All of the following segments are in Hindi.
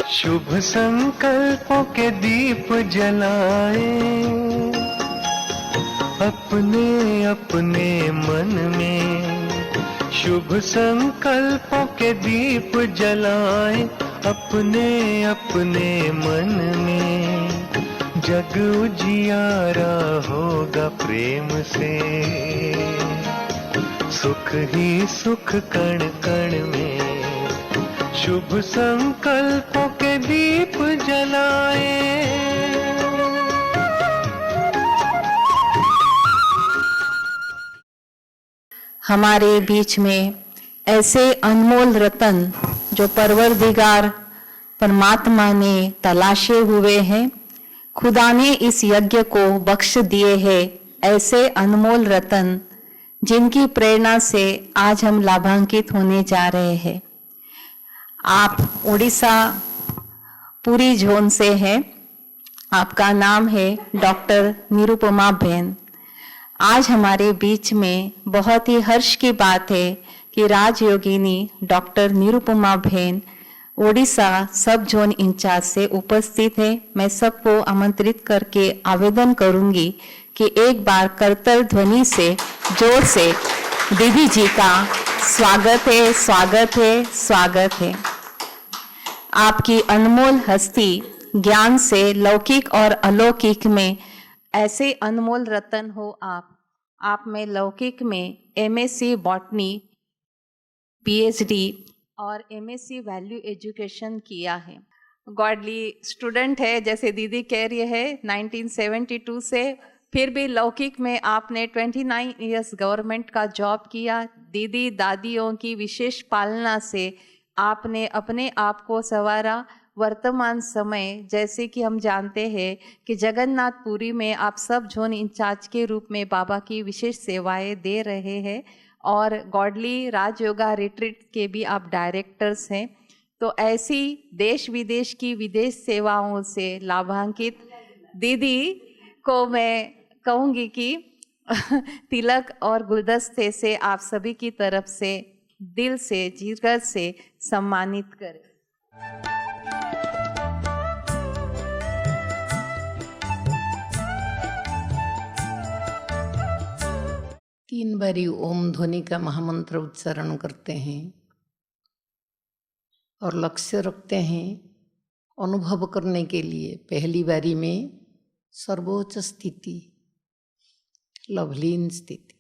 शुभ संकल्पों के दीप जलाए, अपने अपने मन में शुभ संकल्पों के दीप जलाए, अपने अपने मन में जग उजियारा होगा प्रेम से, सुख ही सुख कण कण में शुभ संकल्पों के दीप जलाए। हमारे बीच में ऐसे अनमोल रतन जो परवरदिगार परमात्मा ने तलाशे हुए हैं, खुदा ने इस यज्ञ को बख्श दिए हैं। ऐसे अनमोल रतन जिनकी प्रेरणा से आज हम लाभान्वित होने जा रहे हैं। आप उड़ीसा पुरी जोन से हैं। आपका नाम है डॉक्टर निरुपमा बहन। आज हमारे बीच में बहुत ही हर्ष की बात है कि राजयोगिनी डॉक्टर निरुपमा बहन ओडिशा सब जोन इंचार्ज से उपस्थित है। मैं सबको आमंत्रित करके आवेदन करूंगी कि एक बार करतल ध्वनि से जोर से दीदी जी का स्वागत है, स्वागत है, स्वागत है। आपकी अनमोल हस्ती ज्ञान से लौकिक और अलौकिक में ऐसे अनमोल रतन हो। आप में लौकिक में एमएससी बॉटनी, पीएचडी और एमएससी वैल्यू एजुकेशन किया है। गॉडली स्टूडेंट है, जैसे दीदी कह रही है 1972 से। फिर भी लौकिक में आपने 29 इयर्स गवर्नमेंट का जॉब किया। दीदी दादियों की विशेष पालना से आपने अपने आप को संवारा। वर्तमान समय जैसे कि हम जानते हैं कि जगन्नाथपुरी में आप सब जोन इंचार्ज के रूप में बाबा की विशेष सेवाएं दे रहे हैं और गॉडली राजयोगा रिट्रीट के भी आप डायरेक्टर्स हैं। तो ऐसी देश विदेश की विदेश सेवाओं से लाभान्वित दीदी को मैं कहूँगी कि तिलक और गुलदस्ते से आप सभी की तरफ से दिल से जिगर से सम्मानित करें। तीन बारी ओम ध्वनि का महामंत्र उच्चारण करते हैं और लक्ष्य रखते हैं अनुभव करने के लिए। पहली बारी में सर्वोच्च स्थिति, लवलीन स्थिति,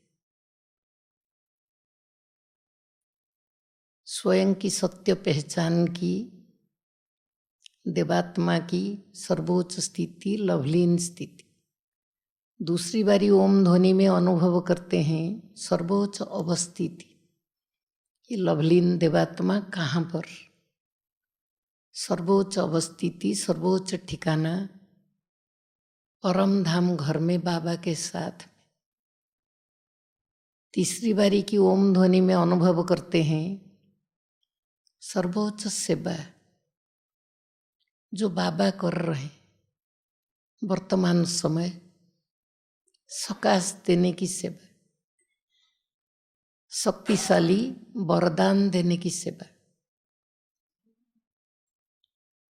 स्वयं की सत्य पहचान की, देवात्मा की सर्वोच्च स्थिति, लवलीन स्थिति। दूसरी बारी ओम ध्वनि में अनुभव करते हैं सर्वोच्च अवस्थिति, ये लवलीन देवात्मा कहाँ पर, सर्वोच्च अवस्थिति, सर्वोच्च ठिकाना परम धाम घर में बाबा के साथ में। तीसरी बारी की ओम ध्वनि में अनुभव करते हैं सर्वोच्च सेवा जो बाबा कर रहे हैं वर्तमान समय, सकाश देने की सेवा, शक्तिशाली वरदान देने की सेवा,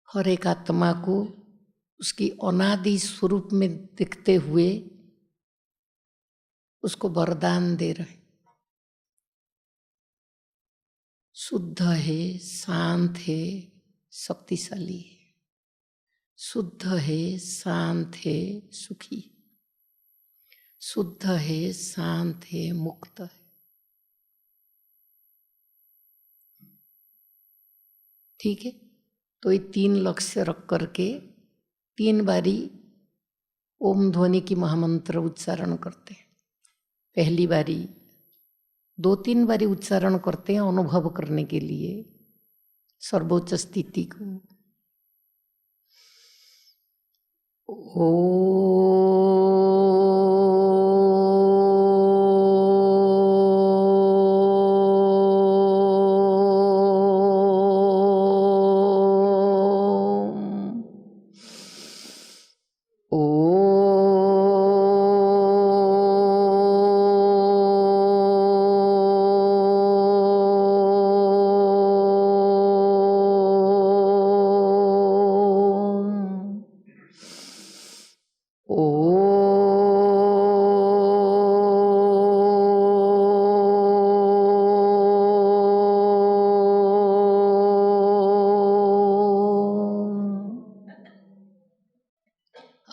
हर एक आत्मा को उसकी अनादि स्वरूप में दिखते हुए उसको वरदान दे रहे। शुद्ध है, शांत है, शक्तिशाली है, शुद्ध है, शांत है, सुखी, शुद्ध है, शांत है, मुक्त है। ठीक है, तो ये तीन लक्ष्य रख करके तीन बारी ओम ध्वनि की महामंत्र उच्चारण करते हैं। पहली बारी 2-3 बारी उच्चारण करते हैं अनुभव करने के लिए सर्वोच्च स्थिति को।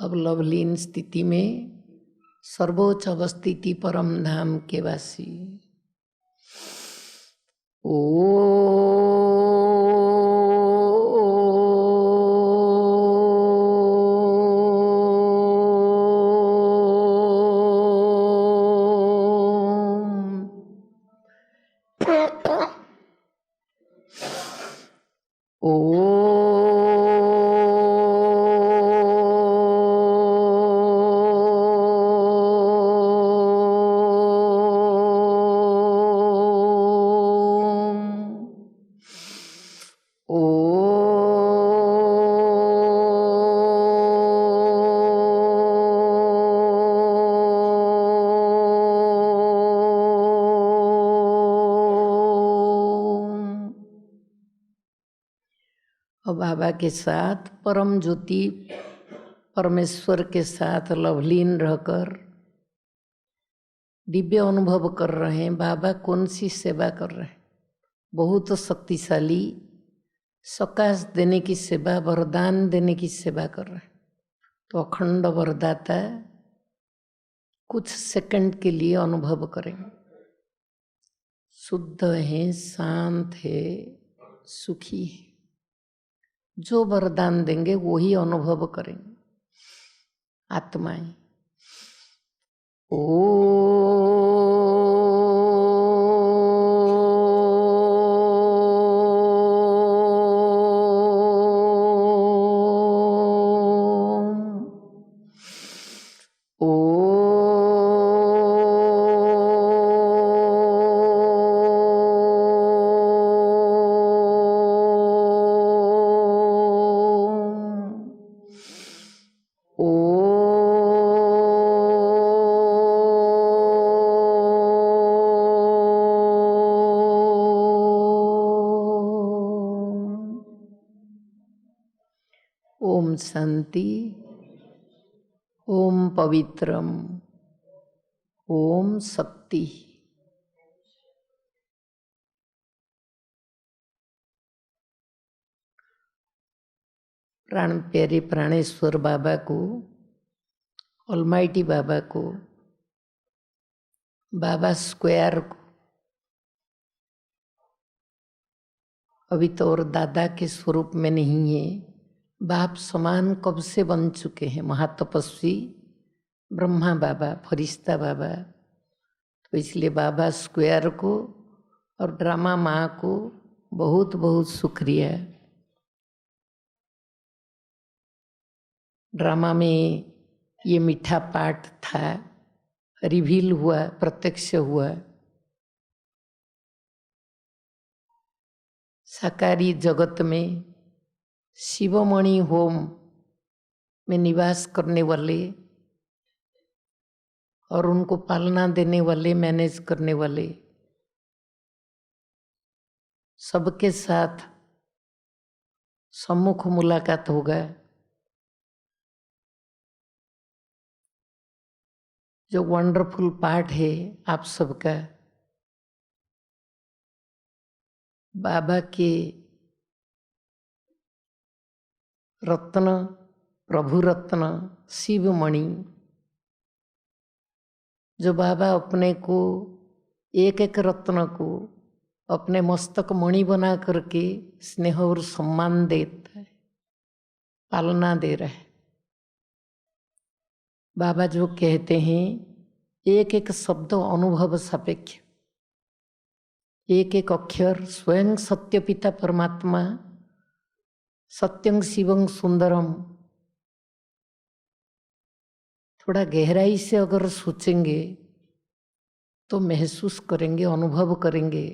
अब लवलीन स्थिति में सर्वोच्च अवस्थिति परम धाम के वासी और बाबा के साथ परम ज्योति परमेश्वर के साथ लवलीन रहकर दिव्य अनुभव कर रहे हैं। बाबा कौन सी सेवा कर रहे हैं? बहुत शक्तिशाली सकाश देने की सेवा, वरदान देने की सेवा कर रहे हैं। तो अखंड वरदाता कुछ सेकंड के लिए अनुभव करेंगे। शुद्ध है, शांत है, सुखी है। जो वरदान देंगे वो ही अनुभव करेंगे आत्माएं। ओम शांति, ओम पवित्रम, ओम शक्ति। प्राण प्यारे प्राणेश्वर बाबा को, ऑलमाइटी बाबा को, बाबा स्क्वायर को अभी तो और दादा के स्वरूप में नहीं है, बाप समान कब से बन चुके हैं। महातपस्वी ब्रह्मा बाबा, फरिश्ता बाबा। तो इसलिए बाबा स्क्वायर को और ड्रामा माँ को बहुत बहुत शुक्रिया। ड्रामा में ये मीठा पाठ था, रिवील हुआ, प्रत्यक्ष हुआ। साकारी जगत में शिवमणि होम में निवास करने वाले और उनको पालना देने वाले, मैनेज करने वाले, सबके साथ सम्मुख मुलाकात होगा। जो वंडरफुल पार्ट है आप सबका, बाबा के रत्न, प्रभु रत्न, शिवमणि, जो बाबा अपने को एक एक रत्न को अपने मस्तक मणि बना करके स्नेह और सम्मान देता है, पालना दे रहा है। बाबा जो कहते हैं एक एक शब्द अनुभव सापेक्ष, एक एक अक्षर स्वयं सत्य पिता परमात्मा, सत्यं शिवं सुंदरम। थोड़ा गहराई से अगर सोचेंगे तो महसूस करेंगे, अनुभव करेंगे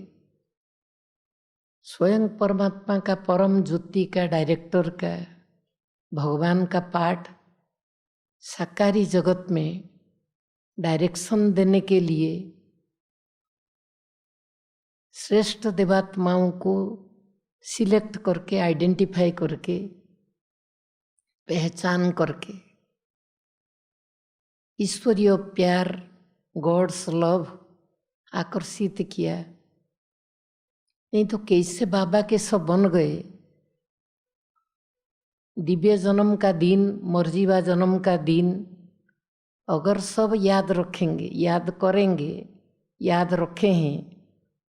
स्वयं परमात्मा का, परम ज्योति का, डायरेक्टर का, भगवान का पाठ साकारी जगत में डायरेक्शन देने के लिए श्रेष्ठ देवात्माओं को सिलेक्ट करके, आइडेंटिफाई करके, पहचान करके ईश्वरीय प्यार, गॉड्स लव आकर्षित किया। नहीं तो कैसे बाबा के सब बन गए। दिव्य जन्म का दिन, मर्जीवा जन्म का दिन अगर सब याद रखेंगे, याद करेंगे, याद रखे हैं,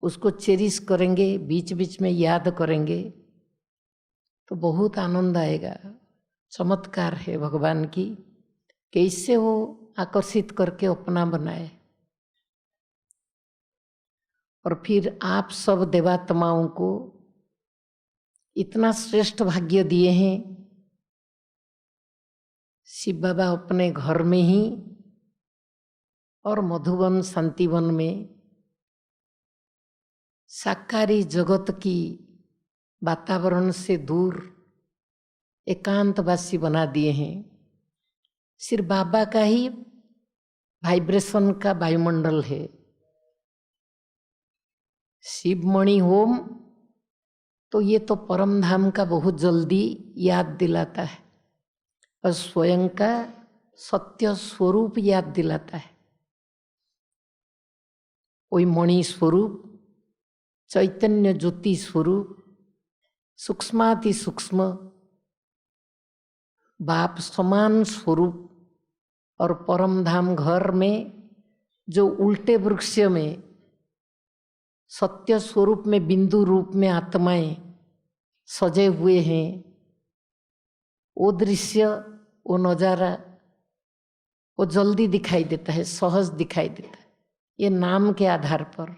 उसको चेरिश करेंगे, बीच बीच में याद करेंगे तो बहुत आनंद आएगा। चमत्कार है भगवान की, कैसे वो आकर्षित करके अपना बनाए। और फिर आप सब देवात्माओं को इतना श्रेष्ठ भाग्य दिए हैं। शिव बाबा अपने घर में ही और मधुवन शांतिवन में साकारी जगत की वातावरण से दूर एकांतवासी बना दिए हैं। सिर्फ बाबा का ही वाइब्रेशन का वायुमंडल है। शिवमणि होम तो ये तो परम धाम का बहुत जल्दी याद दिलाता है और स्वयं का सत्य स्वरूप याद दिलाता है। वही मणि स्वरूप, चैतन्य ज्योति स्वरूप, सूक्ष्माति सूक्ष्म बाप समान स्वरूप और परम धाम घर में जो उल्टे वृक्ष में सत्य स्वरूप में बिंदु रूप में आत्माएं सजे हुए हैं, वो दृश्य, वो नज़ारा वो जल्दी दिखाई देता है, सहज दिखाई देता है, ये नाम के आधार पर।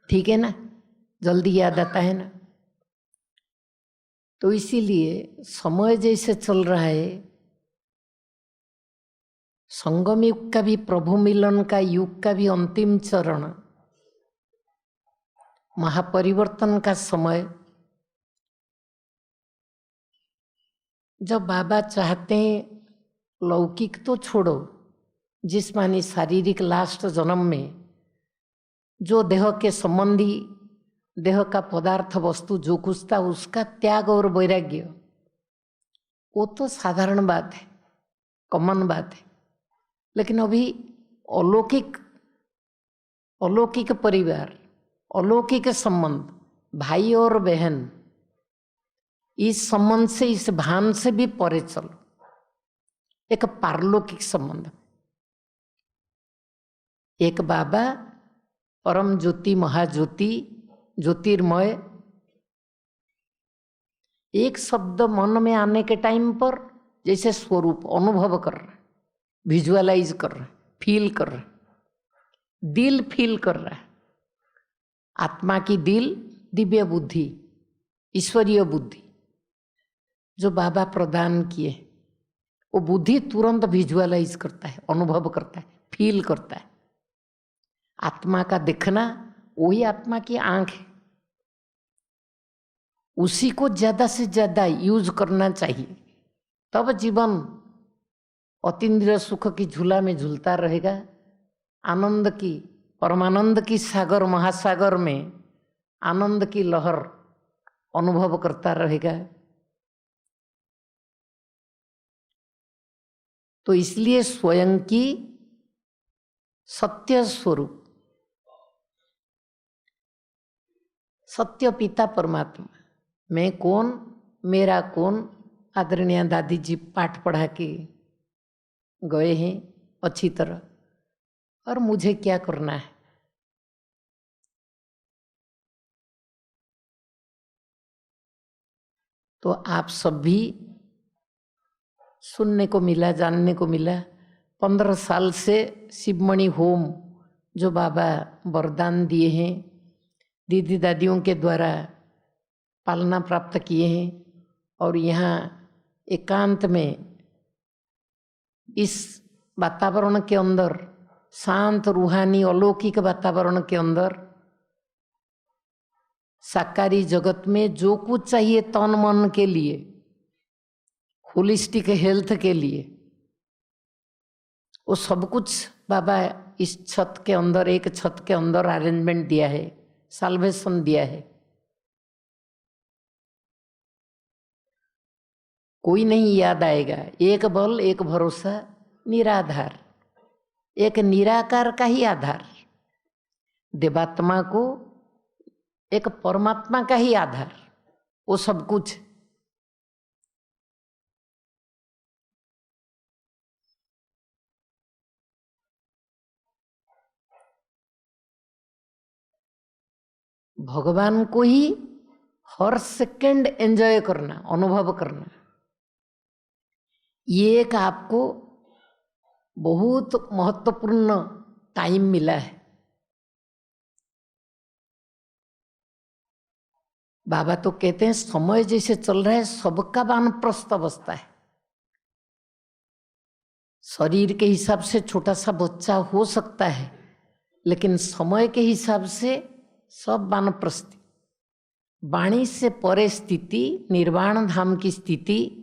ठीक है ना, जल्दी याद आता है ना। तो इसीलिए समय जैसे चल रहा है, संगम युग का भी, प्रभु मिलन का युग का भी अंतिम चरण, महापरिवर्तन का समय, जब बाबा चाहते हैं लौकिक तो छोड़ो, जिस मानी शारीरिक लास्ट जन्म में जो देह के संबंधी, देह का पदार्थ वस्तु जो कुछ था उसका त्याग और वैराग्य, वो तो साधारण बात है, कॉमन बात है। लेकिन अभी अलौकिक, अलौकिक परिवार, अलौकिक संबंध, भाई और बहन, इस संबंध से, इस भान से भी परे चलो, एक पारलौकिक संबंध। एक बाबा परम ज्योति, महाज्योति, ज्योतिर्मय, एक शब्द मन में आने के टाइम पर जैसे स्वरूप अनुभव कर रहे, विजुअलाइज कर रहे, फील कर रहे, दिल फील कर रहा है। आत्मा की दिल, दिव्य बुद्धि, ईश्वरीय बुद्धि जो बाबा प्रदान किए, वो बुद्धि तुरंत विजुअलाइज करता है, अनुभव करता है, फील करता है। आत्मा का देखना वही आत्मा की आंख है, उसी को ज्यादा से ज्यादा यूज करना चाहिए, तब जीवन अतीन्द्रिय सुख की झूला में झूलता रहेगा। आनंद की, परमानंद की सागर, महासागर में आनंद की लहर अनुभव करता रहेगा। तो इसलिए स्वयं की सत्य स्वरूप, सत्य पिता परमात्मा, मैं कौन, मेरा कौन, आदरणीय दादी जी पाठ पढ़ा के गए हैं अच्छी तरह, और मुझे क्या करना है। तो आप सब भी सुनने को मिला, जानने को मिला। 15 साल से शिवमणि होम जो बाबा वरदान दिए हैं, दीदी दादियों के द्वारा पालना प्राप्त किए हैं, और यहाँ एकांत में इस वातावरण के अंदर, शांत रूहानी अलौकिक वातावरण के अंदर, साकारी जगत में जो कुछ चाहिए तन मन के लिए, होलिस्टिक हेल्थ के लिए, वो सब कुछ बाबा इस छत के अंदर, एक छत के अंदर अरेंजमेंट दिया है, साल्वेशन दिया है। कोई नहीं याद आएगा। एक बल, एक भरोसा, निराधार, एक निराकार का ही आधार, देवात्मा को एक परमात्मा का ही आधार, वो सब कुछ भगवान को ही हर सेकंड एंजॉय करना, अनुभव करना, ये एक आपको बहुत महत्वपूर्ण टाइम मिला है। बाबा तो कहते हैं समय जैसे चल रहा है सबका वानप्रस्थ अवस्था है। शरीर के हिसाब से छोटा सा बच्चा हो सकता है, लेकिन समय के हिसाब से सब वानप्रस्थ। वाणी से परे स्थिति, निर्वाण धाम की स्थिति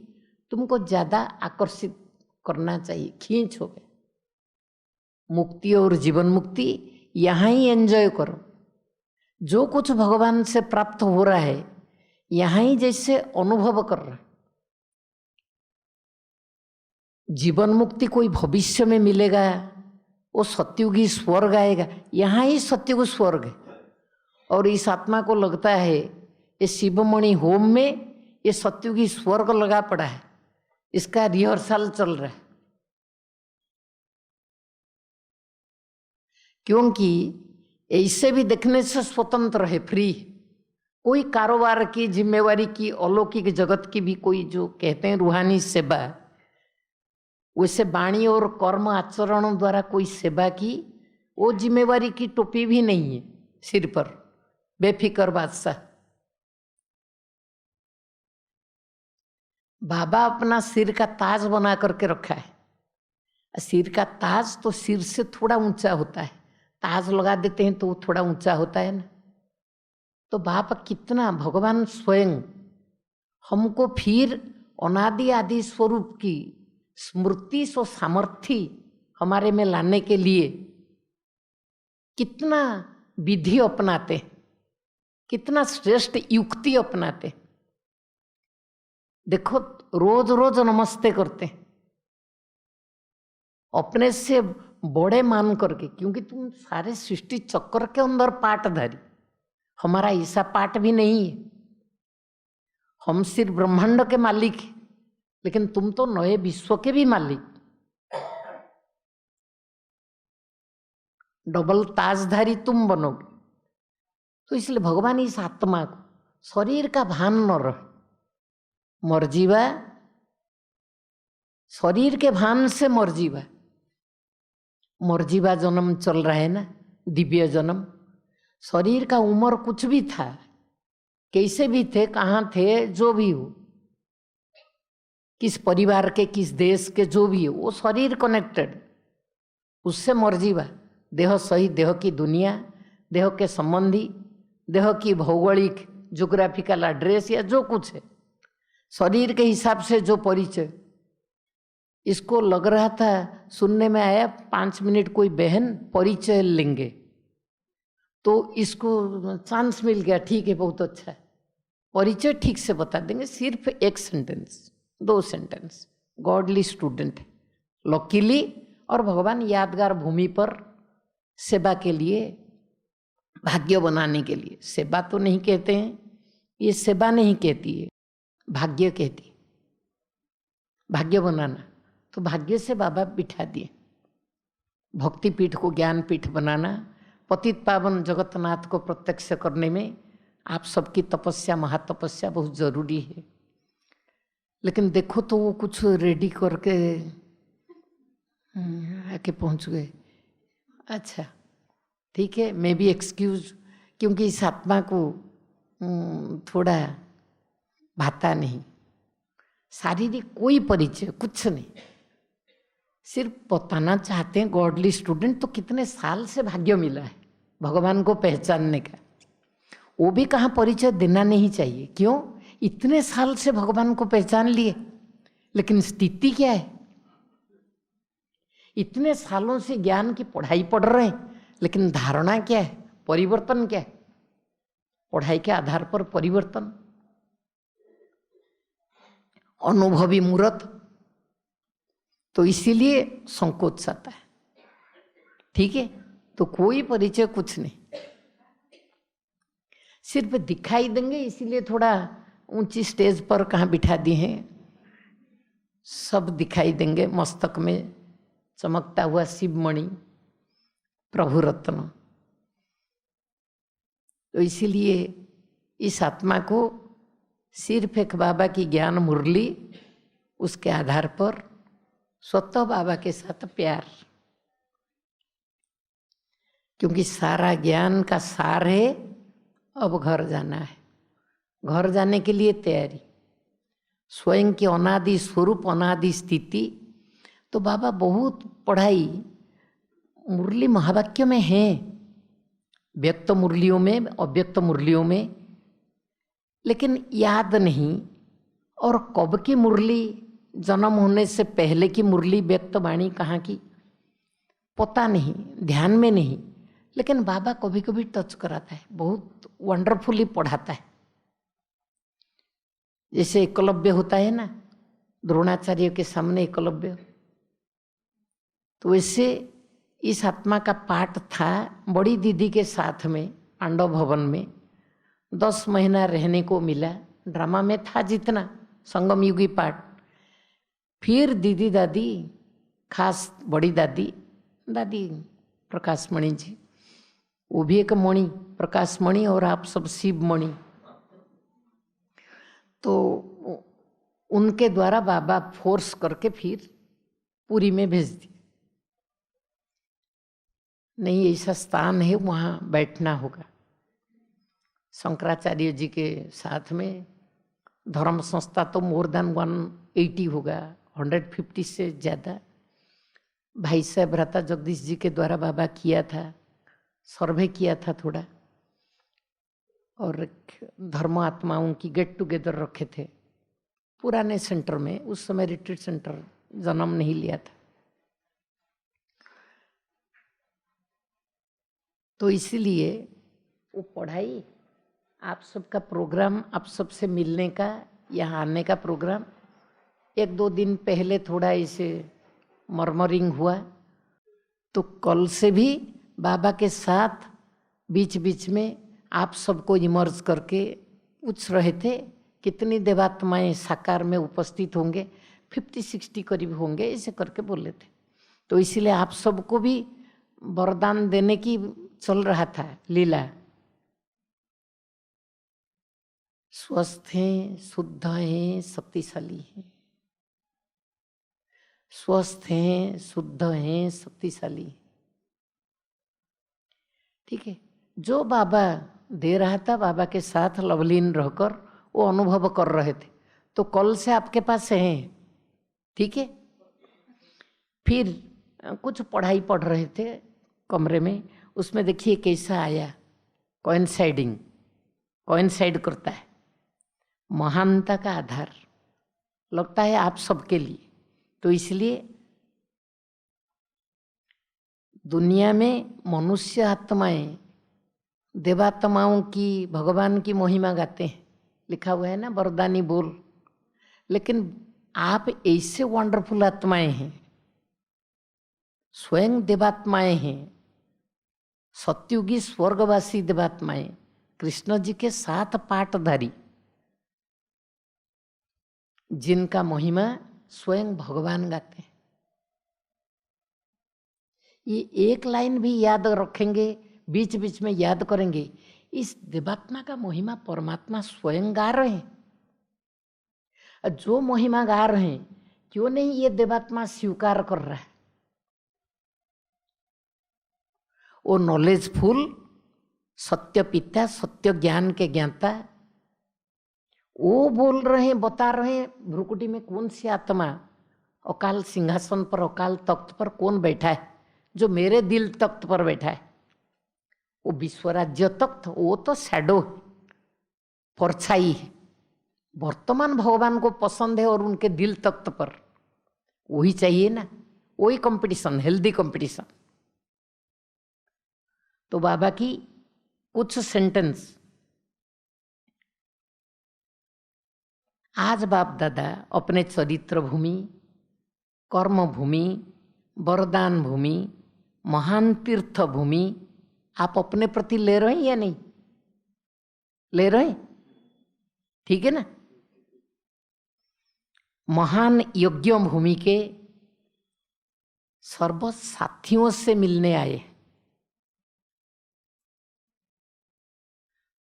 तुमको ज्यादा आकर्षित करना चाहिए, खींच हो गए। मुक्ति और जीवन मुक्ति यहाँ ही एंजॉय करो। जो कुछ भगवान से प्राप्त हो रहा है यहाँ ही जैसे अनुभव कर रहा है। जीवन मुक्ति कोई भविष्य में मिलेगा, वो सत्युगी स्वर्ग आएगा, यहाँ ही सत्युग स्वर्ग है। और इस आत्मा को लगता है ये शिवमणि होम में ये सत्युगी स्वर्ग लगा पड़ा है, इसका रिहर्सल चल रहा है। क्योंकि ऐसे भी देखने से स्वतंत्र है, फ्री। कोई कारोबार की जिम्मेवारी की, अलौकिक जगत की भी कोई जो कहते हैं रूहानी सेवा, वैसे वाणी और कर्म आचरण द्वारा कोई सेवा की वो जिम्मेवारी की टोपी भी नहीं है सिर पर, बेफिक्र बादशाह। बाबा अपना सिर का ताज बना करके रखा है। सिर का ताज तो सिर से थोड़ा ऊंचा होता है, ताज लगा देते हैं तो वो थोड़ा ऊंचा होता है ना। तो बाप कितना, भगवान स्वयं हमको फिर अनादि आदि स्वरूप की स्मृति सो सामर्थ्य हमारे में लाने के लिए कितना विधि अपनाते, कितना श्रेष्ठ युक्ति अपनाते। देखो रोज रोज नमस्ते करते अपने से बड़े मान करके, क्योंकि तुम सारे सृष्टि चक्कर के अंदर पाटधारी, हमारा ऐसा पाठ भी नहीं है। हम सिर्फ ब्रह्मांड के मालिक हैं, लेकिन तुम तो नए विश्व के भी मालिक। डबल ताजधारी तुम बनोगे। तो इसलिए भगवान इस आत्मा को शरीर का भान न रहे, मर जीवा, शरीर के भान से मर जीवा। मर जीवा जन्म चल रहा है ना, दिव्य जन्म। शरीर का उम्र कुछ भी था, कैसे भी थे, कहाँ थे, जो भी हो, किस परिवार के, किस देश के, जो भी हो, वो शरीर कनेक्टेड, उससे मर जीवा। देह सही, देह की दुनिया, देह के संबंधी, देह की भौगोलिक ज्योग्राफिकल एड्रेस या जो कुछ है, शरीर के हिसाब से जो परिचय। इसको लग रहा था, सुनने में आया 5 मिनट कोई बहन परिचय लेंगे, तो इसको चांस मिल गया, ठीक है बहुत अच्छा है, परिचय ठीक से बता देंगे, सिर्फ 1 सेंटेंस 2 सेंटेंस। गॉडली स्टूडेंट है लकीली, और भगवान यादगार भूमि पर सेवा के लिए, भाग्य बनाने के लिए। सेवा तो नहीं कहते हैं, ये सेवा नहीं कहती है, भाग्य कहती, भाग्य बनाना। तो भाग्य से बाबा बिठा दिए, भक्ति पीठ को ज्ञान पीठ बनाना, पतित पावन जगतनाथ को प्रत्यक्ष करने में आप सबकी तपस्या, महातपस्या बहुत जरूरी है। लेकिन देखो तो वो कुछ रेडी करके आके पहुंच गए। अच्छा ठीक है, मैं भी एक्सक्यूज, क्योंकि इस आत्मा को थोड़ा भाता नहीं, शारीरिक कोई परिचय कुछ नहीं, सिर्फ बताना चाहते हैं गॉडली स्टूडेंट। तो कितने साल से भाग्य मिला है भगवान को पहचानने का, वो भी कहाँ परिचय देना नहीं चाहिए। क्यों? इतने साल से भगवान को पहचान लिए, लेकिन स्थिति क्या है? इतने सालों से ज्ञान की पढ़ाई पढ़ रहे हैं, लेकिन धारणा क्या है, परिवर्तन क्या है? पढ़ाई के आधार पर परिवर्तन, अनुभवी मूर्त, तो इसीलिए संकोच आता है। ठीक है, तो कोई परिचय कुछ नहीं, सिर्फ दिखाई देंगे, इसीलिए थोड़ा ऊंची स्टेज पर कहाँ बिठा दिए हैं, सब दिखाई देंगे। मस्तक में चमकता हुआ शिवमणि, प्रभु रत्न, तो इसीलिए इस आत्मा को सिर्फ एक बाबा की ज्ञान मुरली, उसके आधार पर स्वतः बाबा के साथ प्यार, क्योंकि सारा ज्ञान का सार है अब घर जाना है। घर जाने के लिए तैयारी, स्वयं की अनादि स्वरूप, अनादि स्थिति। तो बाबा बहुत पढ़ाई मुरली महावाक्य में है, व्यक्त मुरलियों में, अव्यक्त मुरलियों में, लेकिन याद नहीं। और कब की मुरली, जन्म होने से पहले की मुरली व्यक्त वाणी कहाँ की पता नहीं, ध्यान में नहीं। लेकिन बाबा कभी कभी टच कराता है, बहुत वंडरफुली पढ़ाता है। जैसे एकलव्य होता है ना, द्रोणाचार्य के सामने एकलव्य, तो वैसे इस आत्मा का पाठ था बड़ी दीदी के साथ में पांडव भवन में। 10 महीना रहने को मिला, ड्रामा में था जितना संगम युगी पाठ। फिर दीदी दादी, खास बड़ी दादी, दादी प्रकाश मणि जी, वो भी एक मणि, प्रकाश मणि, और आप सब शिव मणि। तो उनके द्वारा बाबा फोर्स करके फिर पुरी में भेज दिए। नहीं, ऐसा स्थान है वहाँ बैठना होगा। शंकराचार्य जी के साथ में धर्म संस्था तो मोर देन 180 होगा, 150 से ज़्यादा। भाई साहब भ्राता जगदीश जी के द्वारा बाबा किया था, सर्वे किया था थोड़ा, और धर्म आत्माओं की गेट टुगेदर रखे थे पुराने सेंटर में। उस समय रिट्रीट सेंटर जन्म नहीं लिया था। तो इसीलिए वो पढ़ाई, आप सबका प्रोग्राम, आप सबसे मिलने का, यहाँ आने का प्रोग्राम 1-2 दिन पहले थोड़ा इसे मर्मरिंग हुआ। तो कल से भी बाबा के साथ बीच बीच में आप सबको इमर्ज करके पूछ रहे थे कितनी देवात्माएं साकार में उपस्थित होंगे। 50-60 करीब होंगे, ऐसे करके बोले थे। तो इसीलिए आप सबको भी वरदान देने की चल रहा था लीला। स्वस्थ हैं, शुद्ध हैं, शक्तिशाली हैं। स्वस्थ हैं, शुद्ध हैं, शक्तिशाली हैं। ठीक है, जो बाबा दे रहा था, बाबा के साथ लवलीन रहकर वो अनुभव कर रहे थे। तो कल से आपके पास हैं, ठीक है। फिर कुछ पढ़ाई पढ़ रहे थे कमरे में, उसमें देखिए कैसा आया, कोइंसाइडिंग, कोइंसाइड करता है। महानता का आधार लगता है आप सबके लिए। तो इसलिए दुनिया में मनुष्य आत्माएं देवात्माओं की, भगवान की महिमा गाते हैं, लिखा हुआ है ना वरदानी बोल। लेकिन आप ऐसे वंडरफुल आत्माएं हैं, स्वयं देवात्माएं हैं, सत्युगी स्वर्गवासी देवात्माएं, कृष्ण जी के साथ पाठधारी, जिनका महिमा स्वयं भगवान गाते हैं। ये एक लाइन भी याद रखेंगे, बीच बीच में याद करेंगे, इस देवात्मा का महिमा परमात्मा स्वयं गा रहे हैं। जो महिमा गा रहे हैं, क्यों नहीं ये देवात्मा स्वीकार कर रहा है? वो नॉलेजफुल, सत्य पिता, सत्य ज्ञान के ज्ञाता, वो बोल रहे हैं, बता रहे हैं भ्रुकुटी में कौन सी आत्मा अकाल सिंहासन पर, अकाल तख्त पर कौन बैठा है, जो मेरे दिल तख्त पर बैठा है। वो विश्वराज्य तख्त, वो तो शैडो, परछाई है। वर्तमान भगवान को पसंद है और उनके दिल तख्त पर वही चाहिए ना, वही कंपटीशन, हेल्दी कंपटीशन। तो बाबा की कुछ सेंटेंस आज बाप दादा अपने चरित्र भूमि, कर्म भूमि, वरदान भूमि, महान तीर्थ भूमि आप अपने प्रति ले रहे हैं या नहीं ले रहे हैं? ठीक है ना। महान यज्ञ भूमि के सर्व साथियों से मिलने आए।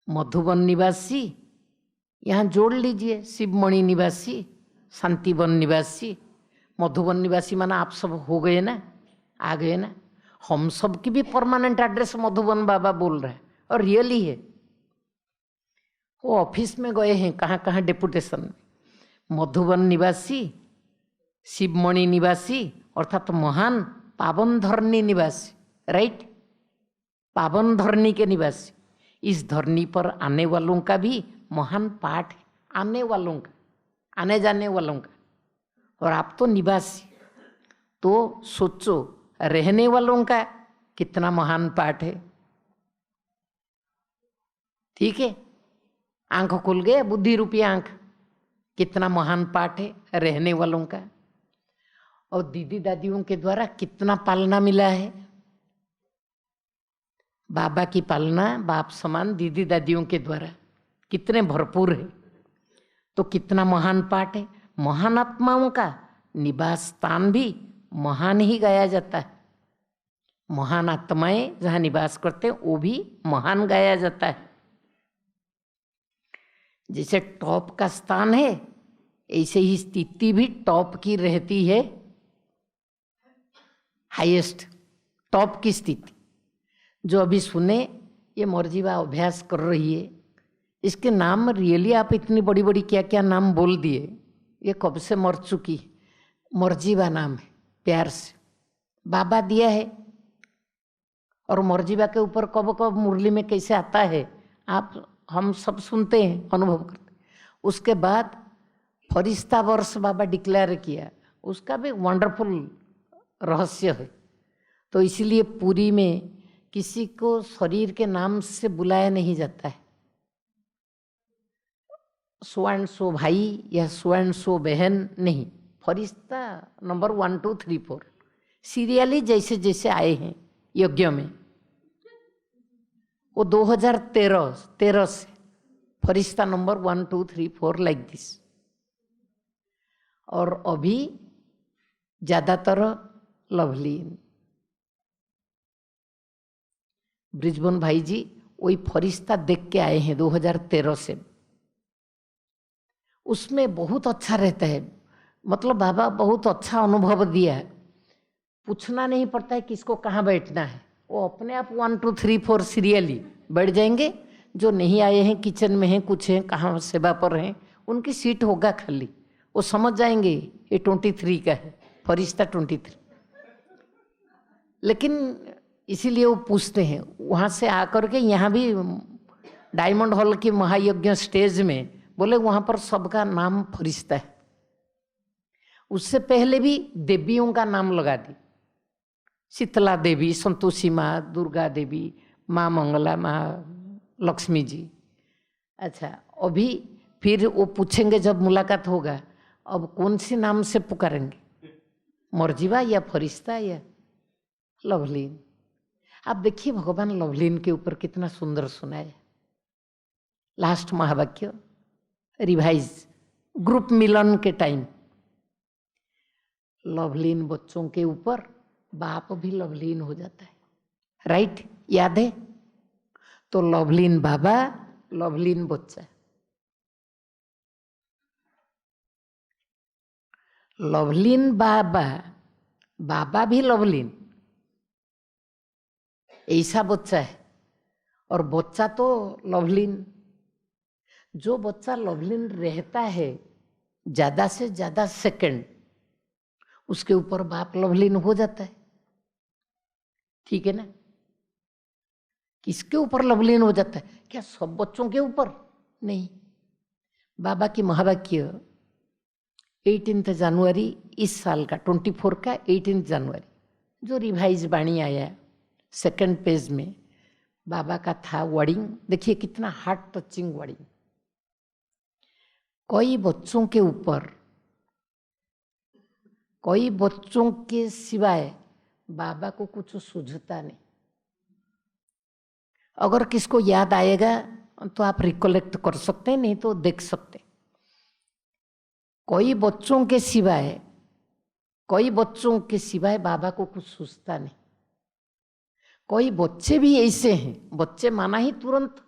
मधुबन निवासी, यहाँ जोड़ लीजिए शिवमणि निवासी, शांतिवन निवासी। मधुबन निवासी माना आप सब हो गए ना, आ गए ना। हम सब की भी परमानेंट एड्रेस मधुबन बाबा बोल रहे हैं और रियली है। वो ऑफिस में गए हैं कहाँ कहाँ डेपुटेशन में। मधुबन निवासी, शिवमणि निवासी अर्थात महान पावन धरणी निवासी, राइट, पावन धरणी के निवासी। इस धरणी पर आने वालों का भी महान पाठ है, आने वालों का, आने जाने वालों का। और आप तो निवासी, तो सोचो रहने वालों का कितना महान पाठ है। ठीक है, आंख खुल गए, बुद्धि रूपी आंख, कितना महान पाठ है रहने वालों का। और दीदी दादियों के द्वारा कितना पालना मिला है। बाबा की पालना बाप समान दीदी दादियों के द्वारा कितने भरपूर है। तो कितना महान पाठ है। महान आत्माओं का निवास स्थान भी महान ही गाया जाता है। महान आत्माएं जहाँ निवास करते हैं वो भी महान गाया जाता है। जैसे टॉप का स्थान है ऐसे ही स्थिति भी टॉप की रहती है, हाईएस्ट टॉप की स्थिति। जो अभी सुने ये मर्जीबा अभ्यास कर रही है, इसके नाम रियली आप इतनी बड़ी बड़ी क्या क्या नाम बोल दिए। ये कब से मर चुकी, मर्जीबा नाम है, प्यार से बाबा दिया है। और मर्जीबा के ऊपर कब कब मुरली में कैसे आता है आप हम सब सुनते हैं, अनुभव करते हैं। उसके बाद फरिश्ता वर्ष बाबा डिक्लेयर किया, उसका भी वंडरफुल रहस्य है। तो इसलिए पूरी में किसी को शरीर के नाम से बुलाया नहीं जाता है। सो एंड सो भाई या सो एंड सो बहन नहीं, फरिश्ता नंबर 1 2 3 4 सीरियली जैसे जैसे आए हैं यज्ञ में। वो 2013 से फरिश्ता नंबर 1 2 3 4 लाइक दिस। और अभी ज्यादातर लवलीन ब्रिजबन भाई जी वही फरिश्ता देख के आए हैं 2013 से। उसमें बहुत अच्छा रहता है, मतलब बाबा बहुत अच्छा अनुभव दिया है। पूछना नहीं पड़ता है किसको कहाँ बैठना है, वो अपने आप 1 2 3 4 सीरियली बैठ जाएंगे। जो नहीं आए हैं किचन में हैं, कुछ हैं कहाँ सेवा पर हैं, उनकी सीट होगा खाली, वो समझ जाएंगे ये 23 का है, फरिश्ता 23। लेकिन इसीलिए वो पूछते हैं वहाँ से आकर के। यहाँ भी डायमंड हॉल की महायज्ञ स्टेज में बोले वहाँ पर सबका नाम फरिश्ता है। उससे पहले भी देवियों का नाम लगा दी, शीतला देवी, संतोषी माँ, दुर्गा देवी, माँ मंगला, माँ लक्ष्मी जी। अच्छा, अभी फिर वो पूछेंगे जब मुलाकात होगा, अब कौन सी नाम से पुकारेंगे, मर्जीबा या फरिश्ता या लवलीन। आप देखिए भगवान लवलीन के ऊपर कितना सुंदर सुनाया। लास्ट महावाक्य रिवाइज ग्रुप मिलन के टाइम, लवलीन बच्चों के ऊपर बाप भी लवलीन हो जाता है, राइट, याद है। तो लवलीन बाबा, लवलीन बच्चा, लवलीन बाबा, बाबा भी लवलीन, ऐसा बच्चा है। और बच्चा तो लवलीन, जो बच्चा लवलीन रहता है ज्यादा से ज्यादा सेकंड, उसके ऊपर बाप लवलीन हो जाता है। ठीक है ना। किसके ऊपर लवलीन हो जाता है, क्या सब बच्चों के ऊपर नहीं। बाबा की महावाक्य 18 जनवरी इस साल का 24 का 18 जनवरी जो रिवाइज बाणी आया सेकंड पेज में, बाबा का था वर्डिंग। देखिए कितना हार्ट टचिंग वर्डिंग। कोई बच्चों के ऊपर, कोई बच्चों के सिवाय बाबा को कुछ सूझता नहीं। अगर किसको याद आएगा तो आप रिकलेक्ट कर सकते हैं, नहीं तो देख सकते। कोई बच्चों के सिवाय, कोई बच्चों के सिवाय बाबा को कुछ सूझता नहीं। कोई बच्चे भी ऐसे हैं, बच्चे माना ही तुरंत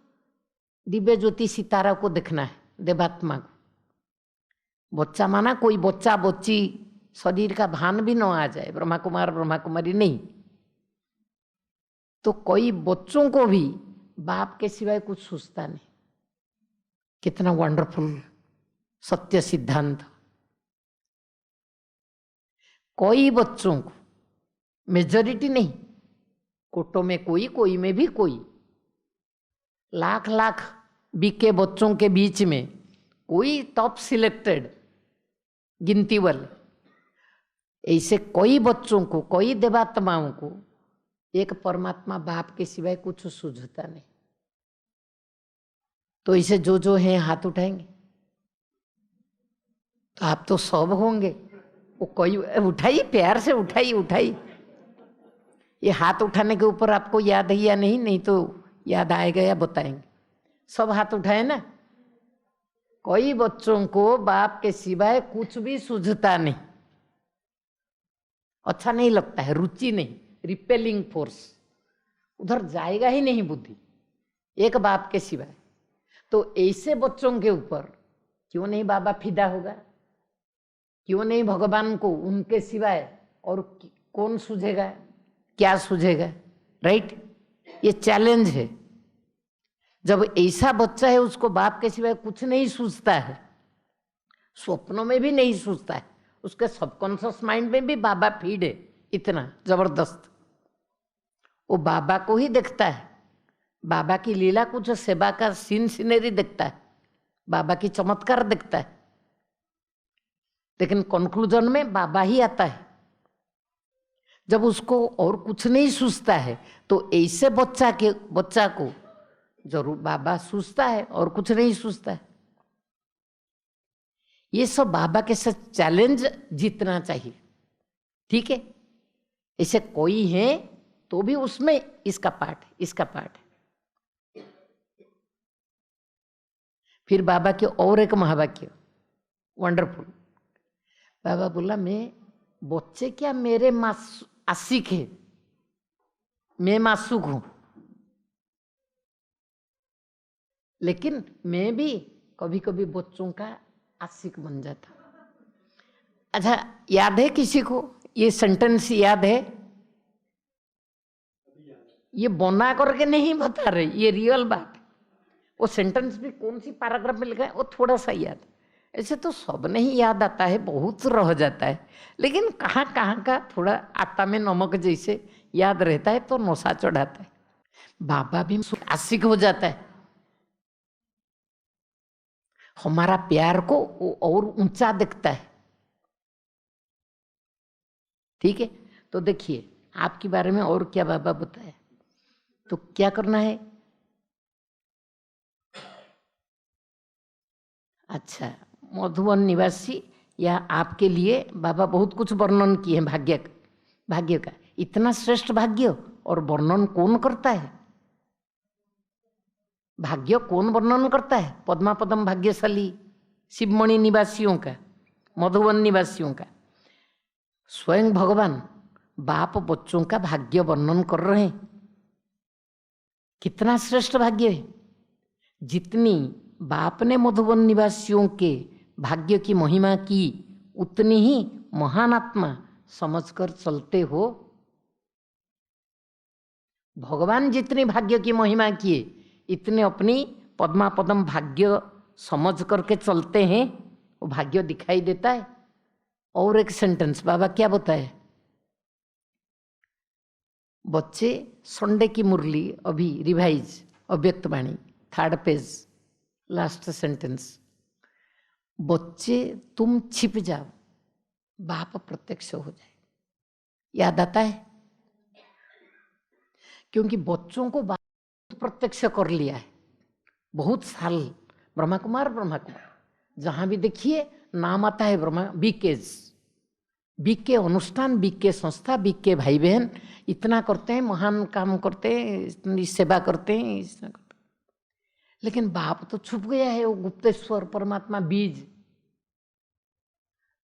दिव्य ज्योति सितारा को देखना है, देवात्मा को। बच्चा माना कोई बच्चा बच्ची शरीर का भान भी न आ जाए, ब्रह्मा कुमार ब्रह्मा कुमारी नहीं, तो कोई बच्चों को भी बाप के सिवाय कुछ सोचता नहीं। कितना वंडरफुल सत्य सिद्धांत। कोई बच्चों को, मेजॉरिटी नहीं, कोटों में कोई में भी कोई, लाख लाख बीके बच्चों के बीच में कोई टॉप सिलेक्टेड गिनती वाले, ऐसे कोई बच्चों को, कोई देवात्माओं को एक परमात्मा बाप के सिवाय कुछ सूझता नहीं। तो इसे जो हैं हाथ उठाएंगे तो आप तो सब होंगे। वो कोई उठाइए, प्यार से उठाइए। ये हाथ उठाने के ऊपर आपको याद है या नहीं, नहीं तो याद आएगा या बताएंगे। सब हाथ उठाए ना। कोई बच्चों को बाप के सिवाय कुछ भी सूझता नहीं, अच्छा नहीं लगता है, रुचि नहीं, रिपेलिंग फोर्स, उधर जाएगा ही नहीं बुद्धि एक बाप के सिवाय। तो ऐसे बच्चों के ऊपर क्यों नहीं बाबा फिदा होगा? क्यों नहीं भगवान को उनके सिवाय और कौन सूझेगा, क्या सूझेगा? राइट, ये चैलेंज है। जब ऐसा बच्चा है उसको बाप के सिवाय कुछ नहीं सूझता है, स्वप्नों में भी नहीं सूझता है, उसके सबकॉन्शियस माइंड में भी बाबा फीड है इतना जबरदस्त, वो बाबा को ही देखता है, बाबा की लीला कुछ सेवा का सीनरी देखता है, बाबा की चमत्कार देखता है, लेकिन कंक्लूजन में बाबा ही आता है। जब उसको और कुछ नहीं सूझता है तो ऐसे बच्चा को जरूर बाबा सूझता है और कुछ नहीं सूझता है। ये सब बाबा के साथ चैलेंज जीतना चाहिए, ठीक है। ऐसे कोई है तो भी उसमें इसका पार्ट है, इसका पार्ट है। फिर बाबा के और एक महावाक्य वंडरफुल। बाबा बोला, मैं बच्चे क्या मेरे आशिक है, मैं मासूक हूं, लेकिन मैं भी कभी कभी बच्चों का आशिक बन जाता। अच्छा, याद है किसी को ये सेंटेंस? याद है? ये बना करके नहीं बता रहे, ये रियल बात है। वो सेंटेंस भी कौन सी पैराग्राफ में लिखा है वो थोड़ा सा याद। ऐसे तो सब नहीं याद आता है, बहुत रह जाता है, लेकिन कहाँ कहाँ का थोड़ा आटा में नमक जैसे याद रहता है तो नशा चढ़ाता है। बाबा भी आशिक हो जाता है, हमारा प्यार को और ऊंचा दिखता है, ठीक है। तो देखिए आपके बारे में और क्या बाबा बताया। तो क्या करना है? अच्छा, मधुवन निवासी या आपके लिए बाबा बहुत कुछ वर्णन किए हैं भाग्य का। इतना श्रेष्ठ भाग्य और वर्णन कौन करता है? भाग्य कौन वर्णन करता है? पद्मापदम भाग्यशाली शिवमणि निवासियों का, मधुवन निवासियों का। स्वयं भगवान बाप बच्चों का भाग्य वर्णन कर रहे हैं। कितना श्रेष्ठ भाग्य है। जितनी बाप ने मधुवन निवासियों के भाग्य की महिमा की, उतनी ही महान आत्मा समझकर चलते हो। भगवान जितनी भाग्य की महिमा किए, इतने अपनी पद्मापदम भाग्य समझ करके चलते हैं, वो भाग्य दिखाई देता है। और एक सेंटेंस बाबा क्या बताए? बच्चे संडे की मुरली अभी रिवाइज, अव्यक्त वाणी, 3rd पेज, लास्ट सेंटेंस। बच्चे तुम छिप जाओ, बाप प्रत्यक्ष हो जाए। याद आता है? क्योंकि बच्चों को बाप प्रत्यक्ष कर लिया है बहुत साल। ब्रह्मा कुमार जहां भी देखिए नाम आता है ब्रह्मा। बीके अनुष्ठान, बीके संस्था, बीके भाई बहन इतना करते हैं, महान काम करते हैं, इतनी सेवा करते हैं, इतना करते हैं। लेकिन बाप तो छुप गया है, वो गुप्तेश्वर परमात्मा बीज।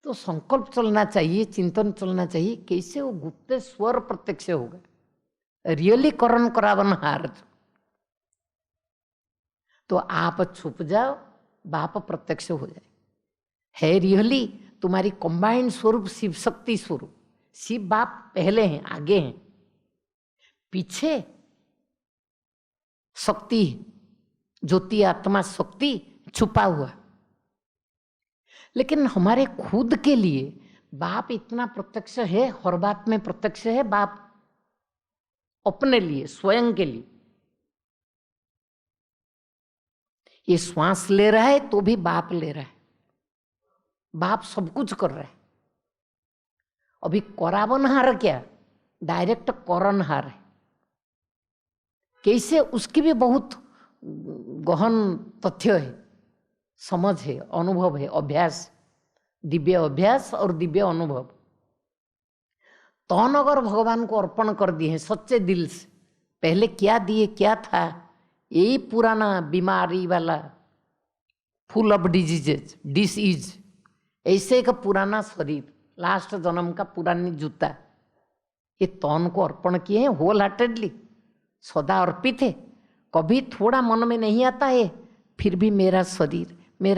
तो संकल्प चलना चाहिए, चिंतन चलना चाहिए, कैसे वो गुप्तेश्वर प्रत्यक्ष होगा, रियली करण करावन हार। तो आप छुप जाओ, बाप प्रत्यक्ष हो जाए। है रियली तुम्हारी कंबाइंड स्वरूप शिव शक्ति स्वरूप। शिव बाप पहले हैं, आगे हैं, पीछे शक्ति, ज्योति आत्मा शक्ति छुपा हुआ। लेकिन हमारे खुद के लिए बाप इतना प्रत्यक्ष है, हर बात में प्रत्यक्ष है बाप, अपने लिए स्वयं के लिए। ये श्वास ले रहा है तो भी बाप ले रहा है, बाप सब कुछ कर रहा है। अभी करावनहार क्या, डायरेक्ट करनहार है। कैसे, उसकी भी बहुत गहन तथ्य है, समझ है, अनुभव है, अभ्यास, दिव्य अभ्यास और दिव्य अनुभव। तन अगर भगवान को अर्पण कर दिए हैं सच्चे दिल से, पहले क्या दिए, क्या था, यही पुराना बीमारी वाला फुल ऑफ डिजीजेज, डिसीज, ऐसे का पुराना शरीर, लास्ट जन्म का पुरानी जूता, ये तन को अर्पण किए हैं होल हार्टेडली, सदा अर्पित है। कभी थोड़ा मन में नहीं आता है फिर भी मेरा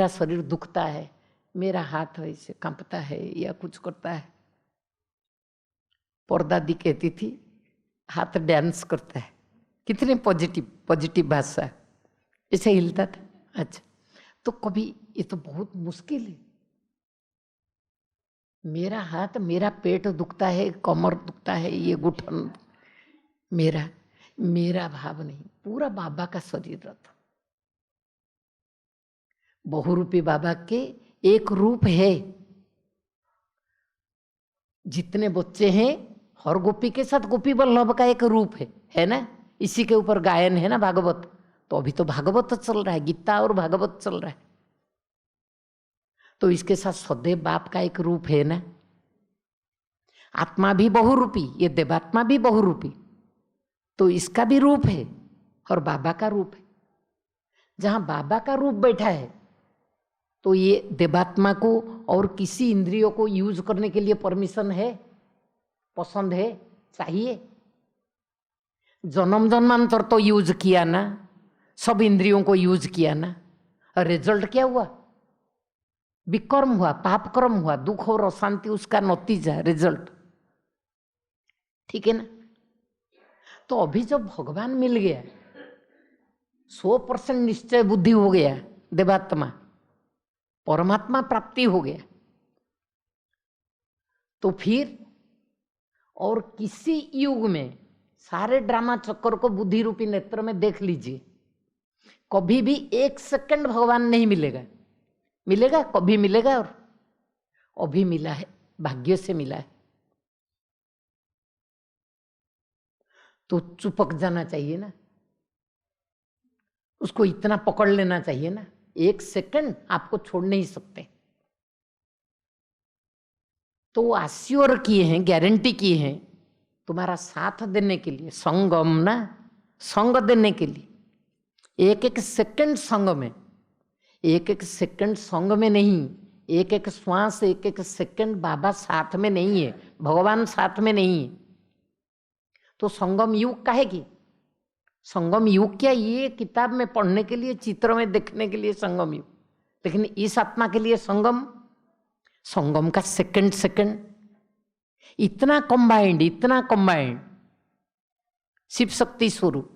शरीर दुखता है, मेरा हाथ ऐसे कांपता है या कुछ करता है। परदादी कहती थी हाथ डांस करता है, कितने पॉजिटिव भाषा, ऐसे हिलता था। अच्छा, तो कभी ये तो बहुत मुश्किल है, मेरा हाथ, मेरा पेट दुखता है, कमर दुखता है, ये घुटन, मेरा भाव नहीं, पूरा बाबा का शरीर था। बहुरूपी बाबा के एक रूप है। जितने बच्चे हैं हर गोपी के साथ गोपी वल्लभ का एक रूप है ना। इसी के ऊपर गायन है ना भागवत, तो अभी तो भागवत चल रहा है, गीता और भागवत चल रहा है, तो इसके साथ सदैव बाप का एक रूप है ना। आत्मा भी बहुरूपी, ये देवात्मा भी बहुरूपी, तो इसका भी रूप है और बाबा का रूप है। जहां बाबा का रूप बैठा है तो ये देवात्मा को और किसी इंद्रियों को यूज करने के लिए परमिशन है, पसंद है, चाहिए? जन्म जन्मांतर तो यूज किया ना, सब इंद्रियों को यूज किया ना, और रिजल्ट क्या हुआ? विकर्म हुआ, पाप कर्म हुआ, दुख और अशांति, उसका नतीजा, रिजल्ट। ठीक है ना। तो अभी जब भगवान मिल गया, 100% निश्चय बुद्धि हो गया, देवात्मा परमात्मा प्राप्ति हो गया, तो फिर और किसी युग में सारे ड्रामा चक्कर को बुद्धि रूपी नेत्र में देख लीजिए, कभी भी 1 सेकंड भगवान नहीं मिलेगा। मिलेगा, कभी मिलेगा, और अभी मिला है, भाग्य से मिला है, तो चुपक जाना चाहिए ना, उसको इतना पकड़ लेना चाहिए ना। 1 सेकंड आपको छोड़ नहीं सकते। तो आश्योर किए हैं, गारंटी किए हैं तुम्हारा साथ देने के लिए, संगम ना, संग देने के लिए। 1-1 सेकंड संग में, 1-1 सेकंड संग में नहीं, 1-1 श्वास, 1-1 सेकंड बाबा साथ में नहीं है, भगवान साथ में नहीं है, तो संगम युग कहेगी। संगम युग क्या, ये किताब में पढ़ने के लिए, चित्र में देखने के लिए संगम युग, लेकिन इस आत्मा के लिए संगम का सेकंड इतना कंबाइंड शिव शक्ति स्वरूप।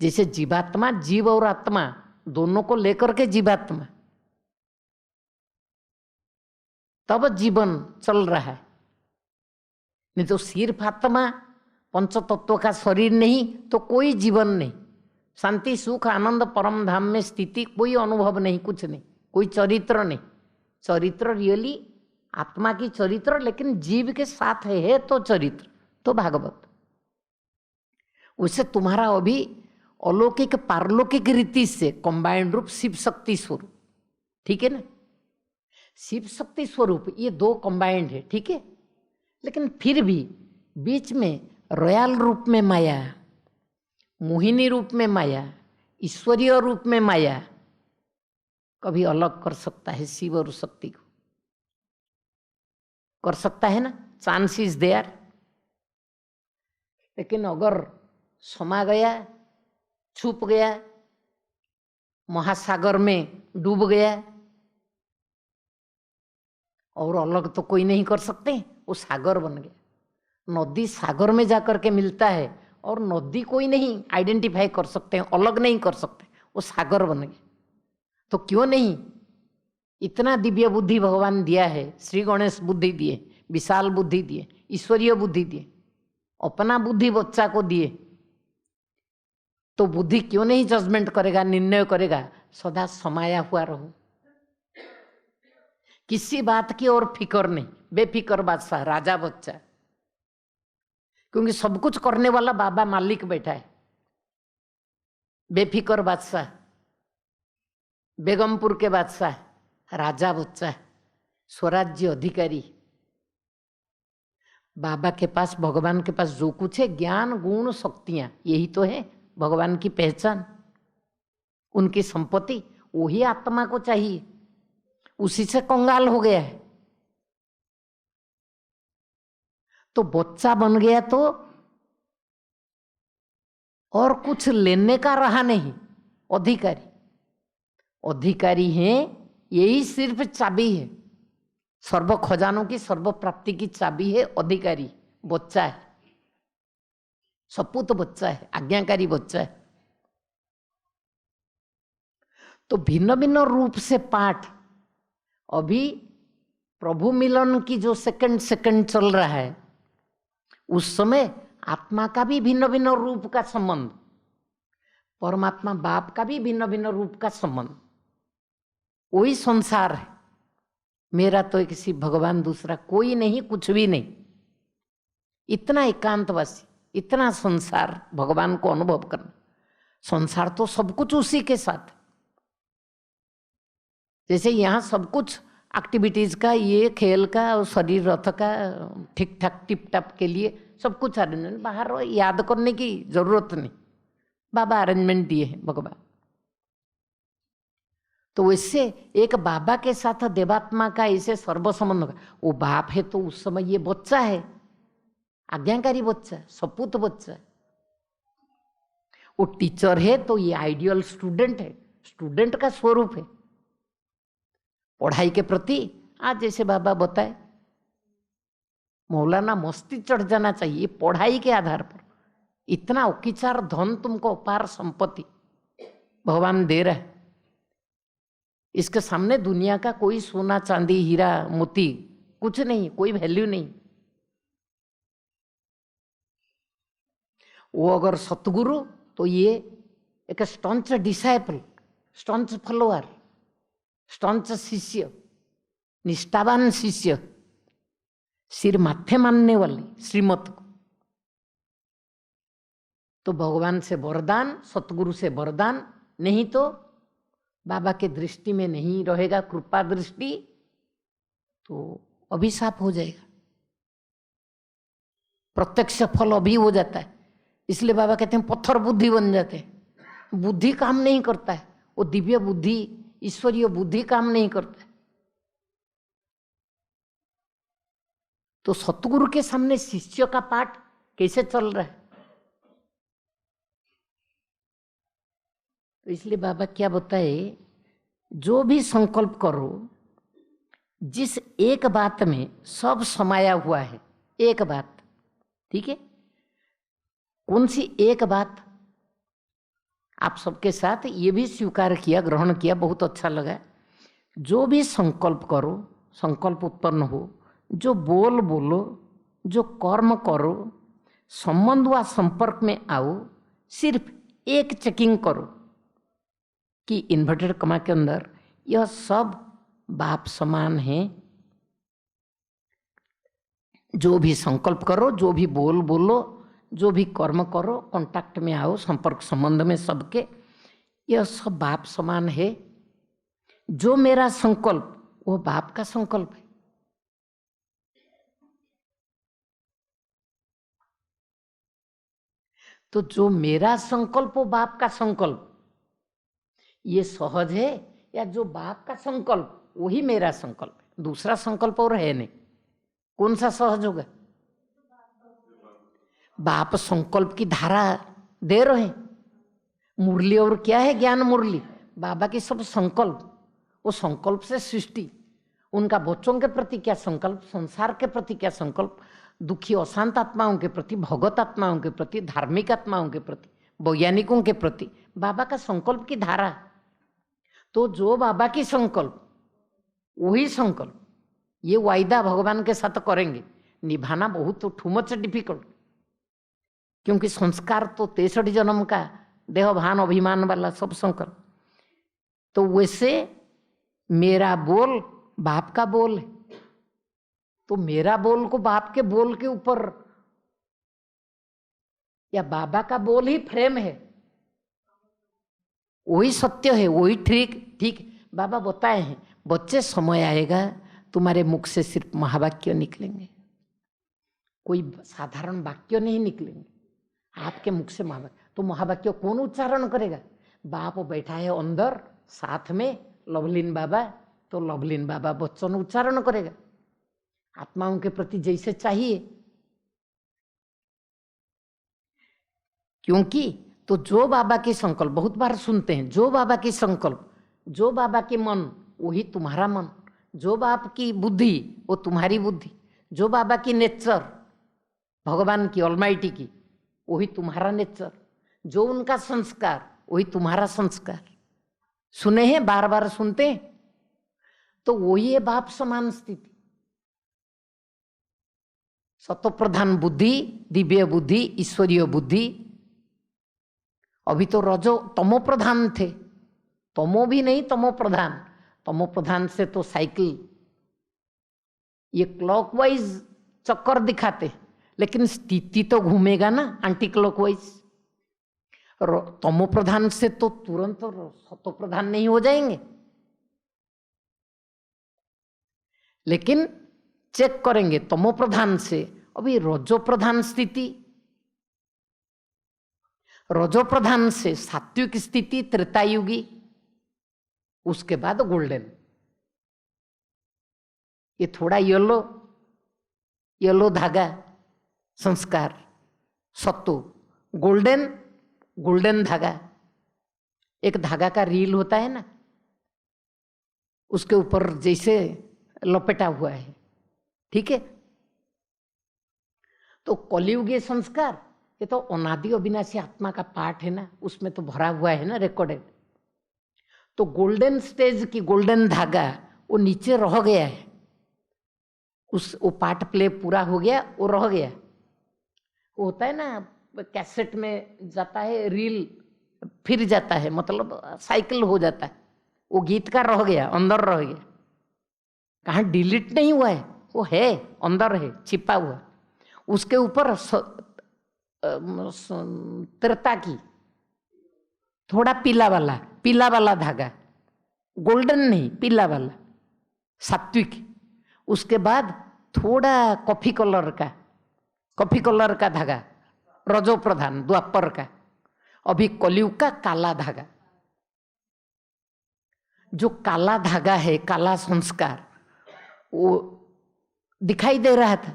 जैसे जीवात्मा, जीव और आत्मा दोनों को लेकर के जीवात्मा, तब जीवन चल रहा है, नहीं तो सिर्फ आत्मा पंच तत्व का शरीर नहीं तो कोई जीवन नहीं, शांति सुख आनंद परम धाम में स्थिति, कोई अनुभव नहीं, कुछ नहीं, कोई चरित्र नहीं। चरित्र रियली आत्मा की चरित्र, लेकिन जीव के साथ है तो चरित्र, तो भागवत। उससे तुम्हारा अभी अलौकिक पारलौकिक रीति से कंबाइंड रूप शिव शक्ति स्वरूप, ठीक है ना। शिव शक्ति स्वरूप ये 2 कंबाइंड है, ठीक है। लेकिन फिर भी बीच में रॉयल रूप में माया, मोहिनी रूप में माया, ईश्वरीय रूप में माया कभी अलग कर सकता है शिव और शक्ति को, कर सकता है ना, चांस इज देयर। लेकिन अगर समा गया, छुप गया, महासागर में डूब गया और अलग तो कोई नहीं कर सकते, वो सागर बन गया। नदी सागर में जाकर के मिलता है और नदी कोई नहीं आइडेंटिफाई कर सकते हैं, अलग नहीं कर सकते, वो सागर बन गया। तो क्यों नहीं, इतना दिव्य बुद्धि भगवान दिया है, श्री गणेश बुद्धि दिए, विशाल बुद्धि दिए, ईश्वरीय बुद्धि दिए, अपना बुद्धि बच्चा को दिए, तो बुद्धि क्यों नहीं जजमेंट करेगा, निर्णय करेगा, सदा समाया हुआ रहो, किसी बात की और फिक्र नहीं, बेफिक्र बादशाह, राजा बच्चा, क्योंकि सब कुछ करने वाला बाबा मालिक बैठा है। बेफिक्र बादशाह, बेगमपुर के बादशाह, राजा बच्चा, स्वराज्य अधिकारी। बाबा के पास, भगवान के पास जो कुछ है, ज्ञान गुण शक्तियां, यही तो है भगवान की पहचान, उनकी संपत्ति, वही आत्मा को चाहिए, उसी से कंगाल हो गया है। तो बच्चा बन गया तो और कुछ लेने का रहा नहीं, अधिकारी, अधिकारी है, यही सिर्फ चाबी है, सर्व खजानों की, सर्व प्राप्ति की चाबी है अधिकारी, बच्चा है, सपूत बच्चा है, आज्ञाकारी बच्चा है। तो भिन्न भिन्न रूप से पाठ, अभी प्रभु मिलन की जो सेकंड चल रहा है, उस समय आत्मा का भी भिन्न भिन्न रूप का संबंध, परमात्मा बाप का भी भिन्न भिन्न रूप का संबंध, वही संसार है। मेरा तो किसी भगवान दूसरा कोई नहीं, कुछ भी नहीं, इतना एकांतवासी, इतना संसार भगवान को अनुभव करना। संसार तो सब कुछ उसी के साथ, जैसे यहाँ सब कुछ एक्टिविटीज का, ये खेल का और शरीर रथ का ठीक ठाक टिप टाप के लिए सब कुछ अरेंजमेंट, बाहर याद करने की जरूरत नहीं, बाबा अरेंजमेंट दिए हैं भगवान। तो वैसे एक बाबा के साथ देवात्मा का ऐसे सर्व संबंध होगा। वो बाप है तो उस समय ये बच्चा है, आज्ञाकारी बच्चा, सपूत बच्चा। वो टीचर है तो ये आइडियल स्टूडेंट है, स्टूडेंट का स्वरूप है। पढ़ाई के प्रति आज जैसे बाबा बताए, मौलाना मस्ती चढ़ जाना चाहिए पढ़ाई के आधार पर। इतना उकिचार धन तुमको अपार संपत्ति भगवान दे रहा है, इसके सामने दुनिया का कोई सोना चांदी हीरा मोती कुछ नहीं, कोई वैल्यू नहीं। वो अगर सतगुरु तो ये एक स्टंच डिसाइपल, स्टंच फॉलोअर, स्टंच शिष्य, निष्ठावान शिष्य, सिर माथे मानने वाले श्रीमत को। तो भगवान से वरदान, सतगुरु से वरदान, नहीं तो बाबा के दृष्टि में नहीं रहेगा, कृपा दृष्टि, तो अभिशाप हो जाएगा। प्रत्यक्ष फल अभी हो जाता है, इसलिए बाबा कहते हैं पत्थर बुद्धि बन जाते हैं। बुद्धि काम नहीं करता है, वो दिव्य बुद्धि, ईश्वरीय बुद्धि काम नहीं करता है। तो सतगुरु के सामने शिष्य का पाठ कैसे चल रहा है? तो इसलिए बाबा क्या बताए, जो भी संकल्प करो, जिस एक बात में सब समाया हुआ है, एक बात, ठीक है, कौन सी एक बात? आप सबके साथ ये भी स्वीकार किया, ग्रहण किया, बहुत अच्छा लगा। जो भी संकल्प करो, संकल्प उत्पन्न हो, जो बोल बोलो, जो कर्म करो, संबंध व संपर्क में आओ, सिर्फ एक चेकिंग करो कि इन्वर्टेड कमा के अंदर यह सब बाप समान है। जो भी संकल्प करो, जो भी बोल बोलो, जो भी कर्म करो, कांटेक्ट में आओ, संपर्क संबंध में सबके, यह सब बाप समान है। जो मेरा संकल्प वो बाप का संकल्प है। तो जो मेरा संकल्प वो बाप का संकल्प, ये सहज है, या जो बाप का संकल्प वही मेरा संकल्प है, दूसरा संकल्प और है नहीं। कौन सा सहज होगा? बाप संकल्प की धारा दे रहे हैं। मुरली और क्या है? ज्ञान मुरली। बाबा की सब संकल्प, वो संकल्प से सृष्टि, उनका बच्चों के प्रति क्या संकल्प, संसार के प्रति क्या संकल्प, दुखी अशांत आत्माओं के प्रति, भगवत आत्माओं के प्रति, धार्मिक आत्माओं के प्रति, वैज्ञानिकों के प्रति बाबा का संकल्प की धारा। तो जो बाबा की संकल्प वही संकल्प, ये वायदा भगवान के साथ करेंगे, निभाना बहुत टू मच डिफिकल्ट, क्योंकि संस्कार तो 63 जन्म का देह भान अभिमान वाला सब संकल्प। तो वैसे मेरा बोल बाप का बोल है, तो मेरा बोल को बाप के बोल के ऊपर, या बाबा का बोल ही फ्रेम है, वही सत्य है, वही ठीक। बाबा बताए हैं, बच्चे समय आएगा तुम्हारे मुख से सिर्फ महावाक्य निकलेंगे, कोई साधारण वाक्य नहीं निकलेंगे आपके मुख से। महावाक्य तो महावाक्य कौन उच्चारण करेगा? बाप बैठा है अंदर, साथ में लवलीन बाबा, तो लवलीन बाबा वचन उच्चारण करेगा आत्माओं के प्रति जैसे चाहिए। क्योंकि तो जो बाबा की संकल्प, बहुत बार सुनते हैं, जो बाबा की संकल्प, जो बाबा की मन वही तुम्हारा मन, जो बाप की बुद्धि वो तुम्हारी बुद्धि, जो बाबा की नेचर भगवान की ऑलमाइटी की वही तुम्हारा नेचर, जो उनका संस्कार वही तुम्हारा संस्कार। सुने हैं, बार बार सुनते हैं, तो वही है बाप समान स्थिति। सत्वप्रधान बुद्धि, दिव्य बुद्धि, ईश्वरीय बुद्धि। अभी तो रजो तमो प्रधान थे, तमो भी नहीं तमो प्रधान। तमो प्रधान से तो साइकिल ये क्लॉकवाइज चक्कर दिखाते, लेकिन स्थिति तो घूमेगा ना एंटी क्लॉकवाइज। तमो प्रधान से तो तुरंत सतो प्रधान नहीं हो जाएंगे, लेकिन चेक करेंगे तमो प्रधान से अभी रजो प्रधान स्थिति, रजो प्रधान से सात्विक स्थिति त्रेतायुगी, उसके बाद गोल्डन। ये थोड़ा येलो धागा संस्कार सत्तू, गोल्डन धागा, एक धागा का रील होता है ना, उसके ऊपर जैसे लपेटा हुआ है, ठीक है। तो कलियुगीय संस्कार ये तो अनादि अविनाशी आत्मा का पार्ट है ना, उसमें तो भरा हुआ है ना, रिकॉर्डेड। तो गोल्डन स्टेज की गोल्डन धागा वो नीचे रह गया है, वो पार्ट प्ले पूरा हो गया, वो रह गया। वो होता है ना कैसेट में जाता है, रील फिर जाता है, मतलब साइकिल हो जाता है, वो गीत का रह गया, अंदर रह गया, कहाँ डिलीट नहीं हुआ है, वो है अंदर है छिपा हुआ। उसके ऊपर त्रेता की थोड़ा पीला वाला धागा, गोल्डन नहीं पीला वाला सात्विक। उसके बाद थोड़ा कॉफी कलर का धागा रजो प्रधान द्वापर का, अभी कलियुग का काला धागा। जो काला धागा है, काला संस्कार, वो दिखाई दे रहा था,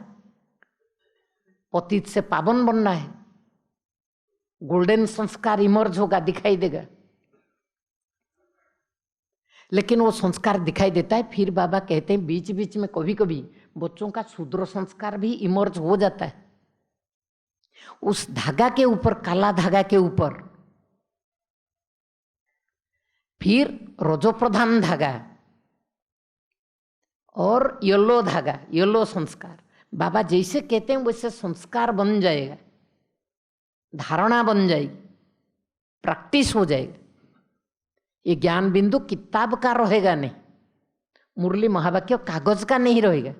पतित से पावन बनना है, गोल्डन संस्कार इमर्ज होगा, दिखाई देगा। लेकिन वो संस्कार दिखाई देता है, फिर बाबा कहते हैं बीच बीच में कभी कभी बच्चों का शूद्र संस्कार भी इमर्ज हो जाता है। उस धागा के ऊपर, काला धागा के ऊपर फिर रजो प्रधान धागा और येलो धागा, येलो संस्कार। बाबा जैसे कहते हैं वैसे संस्कार बन जाएगा, धारणा बन जाएगी, प्रैक्टिस हो जाएगा। ये ज्ञान बिंदु किताब का रहेगा नहीं, मुरली महावाक्य कागज का नहीं रहेगा,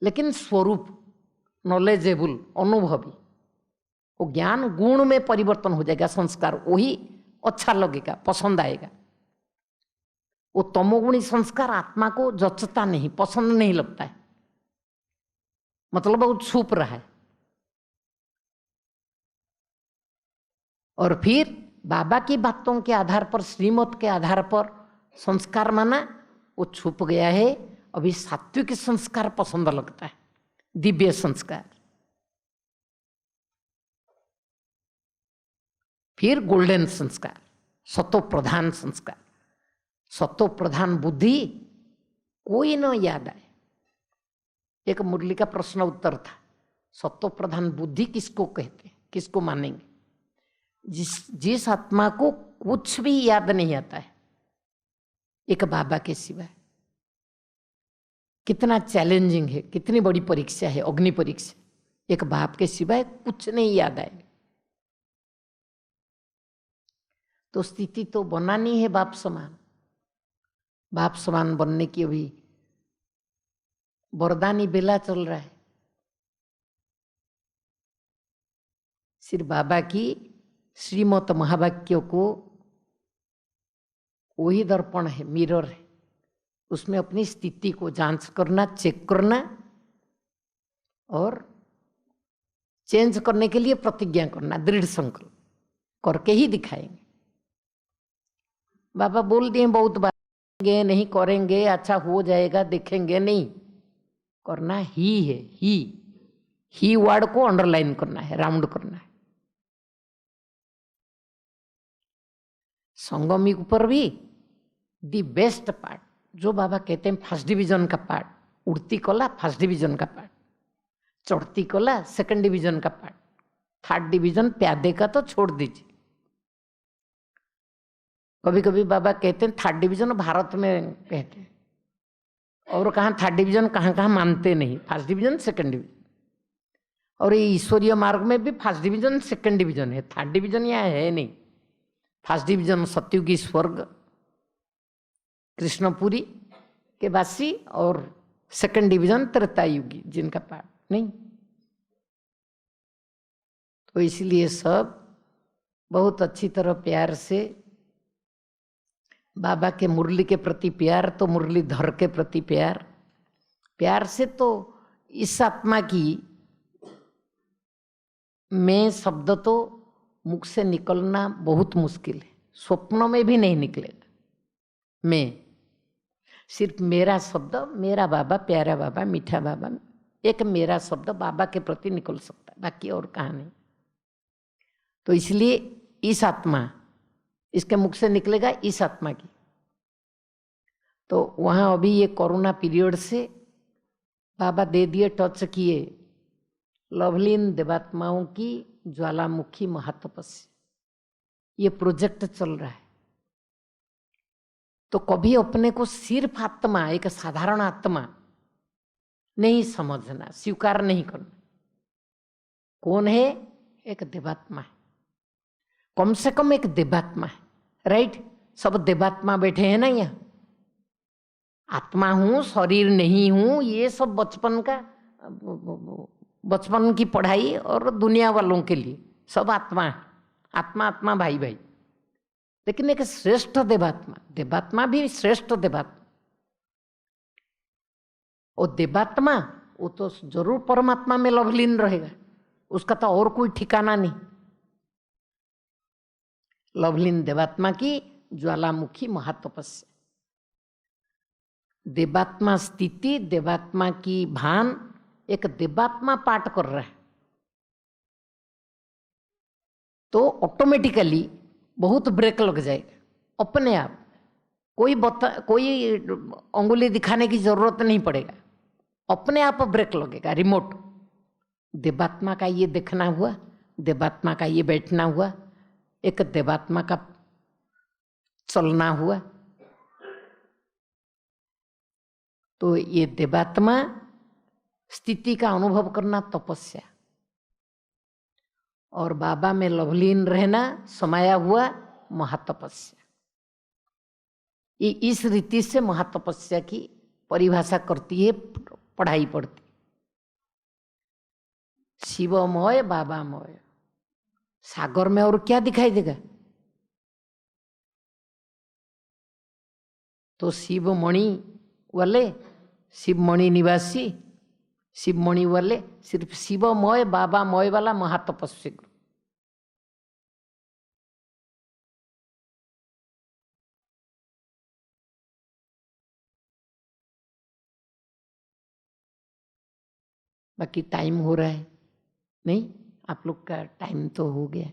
लेकिन स्वरूप नॉलेजेबल, अनुभवी, वो ज्ञान गुण में परिवर्तन हो जाएगा। संस्कार वही अच्छा लगेगा, पसंद आएगा। वो तमोगुणी संस्कार आत्मा को जचता नहीं, पसंद नहीं लगता है, मतलब वो छुप रहा है। और फिर बाबा की बातों के आधार पर, श्रीमत के आधार पर संस्कार माना, वो छुप गया है। अभी सात्विक संस्कार पसंद लगता है, दिव्य संस्कार। फिर गोल्डन संस्कार, सतो प्रधान संस्कार, सतो प्रधान बुद्धि कोई न याद आए। एक मुरली का प्रश्न उत्तर था, सतो प्रधान बुद्धि किसको कहते हैं, किसको मानेंगे? जिस आत्मा को कुछ भी याद नहीं आता है, एक बाबा के सिवाय। कितना चैलेंजिंग है, कितनी बड़ी परीक्षा है, अग्नि परीक्षा। एक बाप के सिवाय कुछ नहीं याद आएगा। तो स्थिति तो बनानी है बाप समान। बाप समान बनने की अभी वरदानी बेला चल रहा है। सिर्फ बाबा की श्रीमत महावाक्यों को, वही दर्पण है, मिरर है, उसमें अपनी स्थिति को जांच करना, चेक करना और चेंज करने के लिए प्रतिज्ञा करना, दृढ़ संकल्प करके ही दिखाएंगे। बाबा बोल दिए बहुत बार, नहीं करेंगे, अच्छा हो जाएगा, देखेंगे, नहीं करना ही है। ही वर्ड को अंडरलाइन करना है, राउंड करना है। संगमिक पर भी दी बेस्ट पार्ट, जो बाबा कहते हैं फर्स्ट डिवीजन का पार्ट, उड़ती कला फर्स्ट डिवीजन का पार्ट, चढ़ती कला सेकंड डिवीजन का पार्ट, थर्ड डिवीजन प्यादे का तो छोड़ दीजिए। कभी कभी बाबा कहते हैं थर्ड डिवीजन भारत में कहते हैं, और कहाँ थर्ड डिवीजन कहाँ कहाँ मानते नहीं, फर्स्ट डिवीजन सेकंड डिवीजन। और ये ईश्वरीय मार्ग में भी फर्स्ट डिवीजन सेकंड डिवीजन है, थर्ड डिवीजन यहाँ है नहीं। फर्स्ट डिवीजन सत्युगी स्वर्ग कृष्णपुरी के वासी, और सेकंड डिवीजन त्रेतायुगी जिनका पाठ नहीं। तो इसलिए सब बहुत अच्छी तरह प्यार से, बाबा के मुरली के प्रति प्यार तो मुरलीधर के प्रति प्यार, प्यार से तो इस आत्मा की मैं शब्द तो मुख से निकलना बहुत मुश्किल है, स्वप्नों में भी नहीं निकलेगा। मैं सिर्फ मेरा शब्द, मेरा बाबा, प्यारा बाबा, मीठा बाबा, एक मेरा शब्द बाबा के प्रति निकल सकता है, बाकी और कहाँ नहीं। तो इसलिए इस आत्मा, इसके मुख से निकलेगा इस आत्मा की। तो वहाँ अभी ये कोरोना पीरियड से बाबा दे दिए, टच किए लवलीन देवात्माओं की ज्वालामुखी महातपस्या, ये प्रोजेक्ट चल रहा है। तो कभी अपने को सिर्फ आत्मा, एक साधारण आत्मा नहीं समझना, स्वीकार नहीं करना। कौन है? एक देवात्मा है, कम से कम एक देवात्मा है, राइट? सब देवात्मा बैठे हैं ना यहाँ। आत्मा हूं, शरीर नहीं हूं, ये सब बचपन की पढ़ाई और दुनिया वालों के लिए सब आत्मा है, आत्मा आत्मा भाई भाई। लेकिन एक श्रेष्ठ देवात्मा, देवात्मा भी श्रेष्ठ देवात्मा, और देवात्मा वो तो जरूर परमात्मा में लवलीन रहेगा, उसका तो और कोई ठिकाना नहीं। लवलीन देवात्मा की ज्वालामुखी महातपस्या, देवात्मा स्थिति, देवात्मा की भान, एक देवात्मा पाठ कर रहा है। तो ऑटोमेटिकली बहुत ब्रेक लग जाएगा अपने आप, कोई अंगुली दिखाने की जरूरत नहीं पड़ेगा, अपने आप ब्रेक लगेगा, रिमोट। देवात्मा का ये देखना हुआ, देवात्मा का ये बैठना हुआ, एक देवात्मा का चलना हुआ। तो ये देवात्मा स्थिति का अनुभव करना तपस्या, और बाबा में लवलीन रहना समाया हुआ महातपस्या। ये इस रीति से महातपस्या की परिभाषा करती है पढ़ाई पढ़ती। शिवमय बाबामय, सागर में और क्या दिखाई देगा? तो शिवमणि वाले, शिवमणि निवासी, शिवमणि वाले सिर्फ शिवमय बाबामय वाला महातपस्वी। बाकी टाइम हो रहा है, नहीं? आप लोग का टाइम तो हो गया,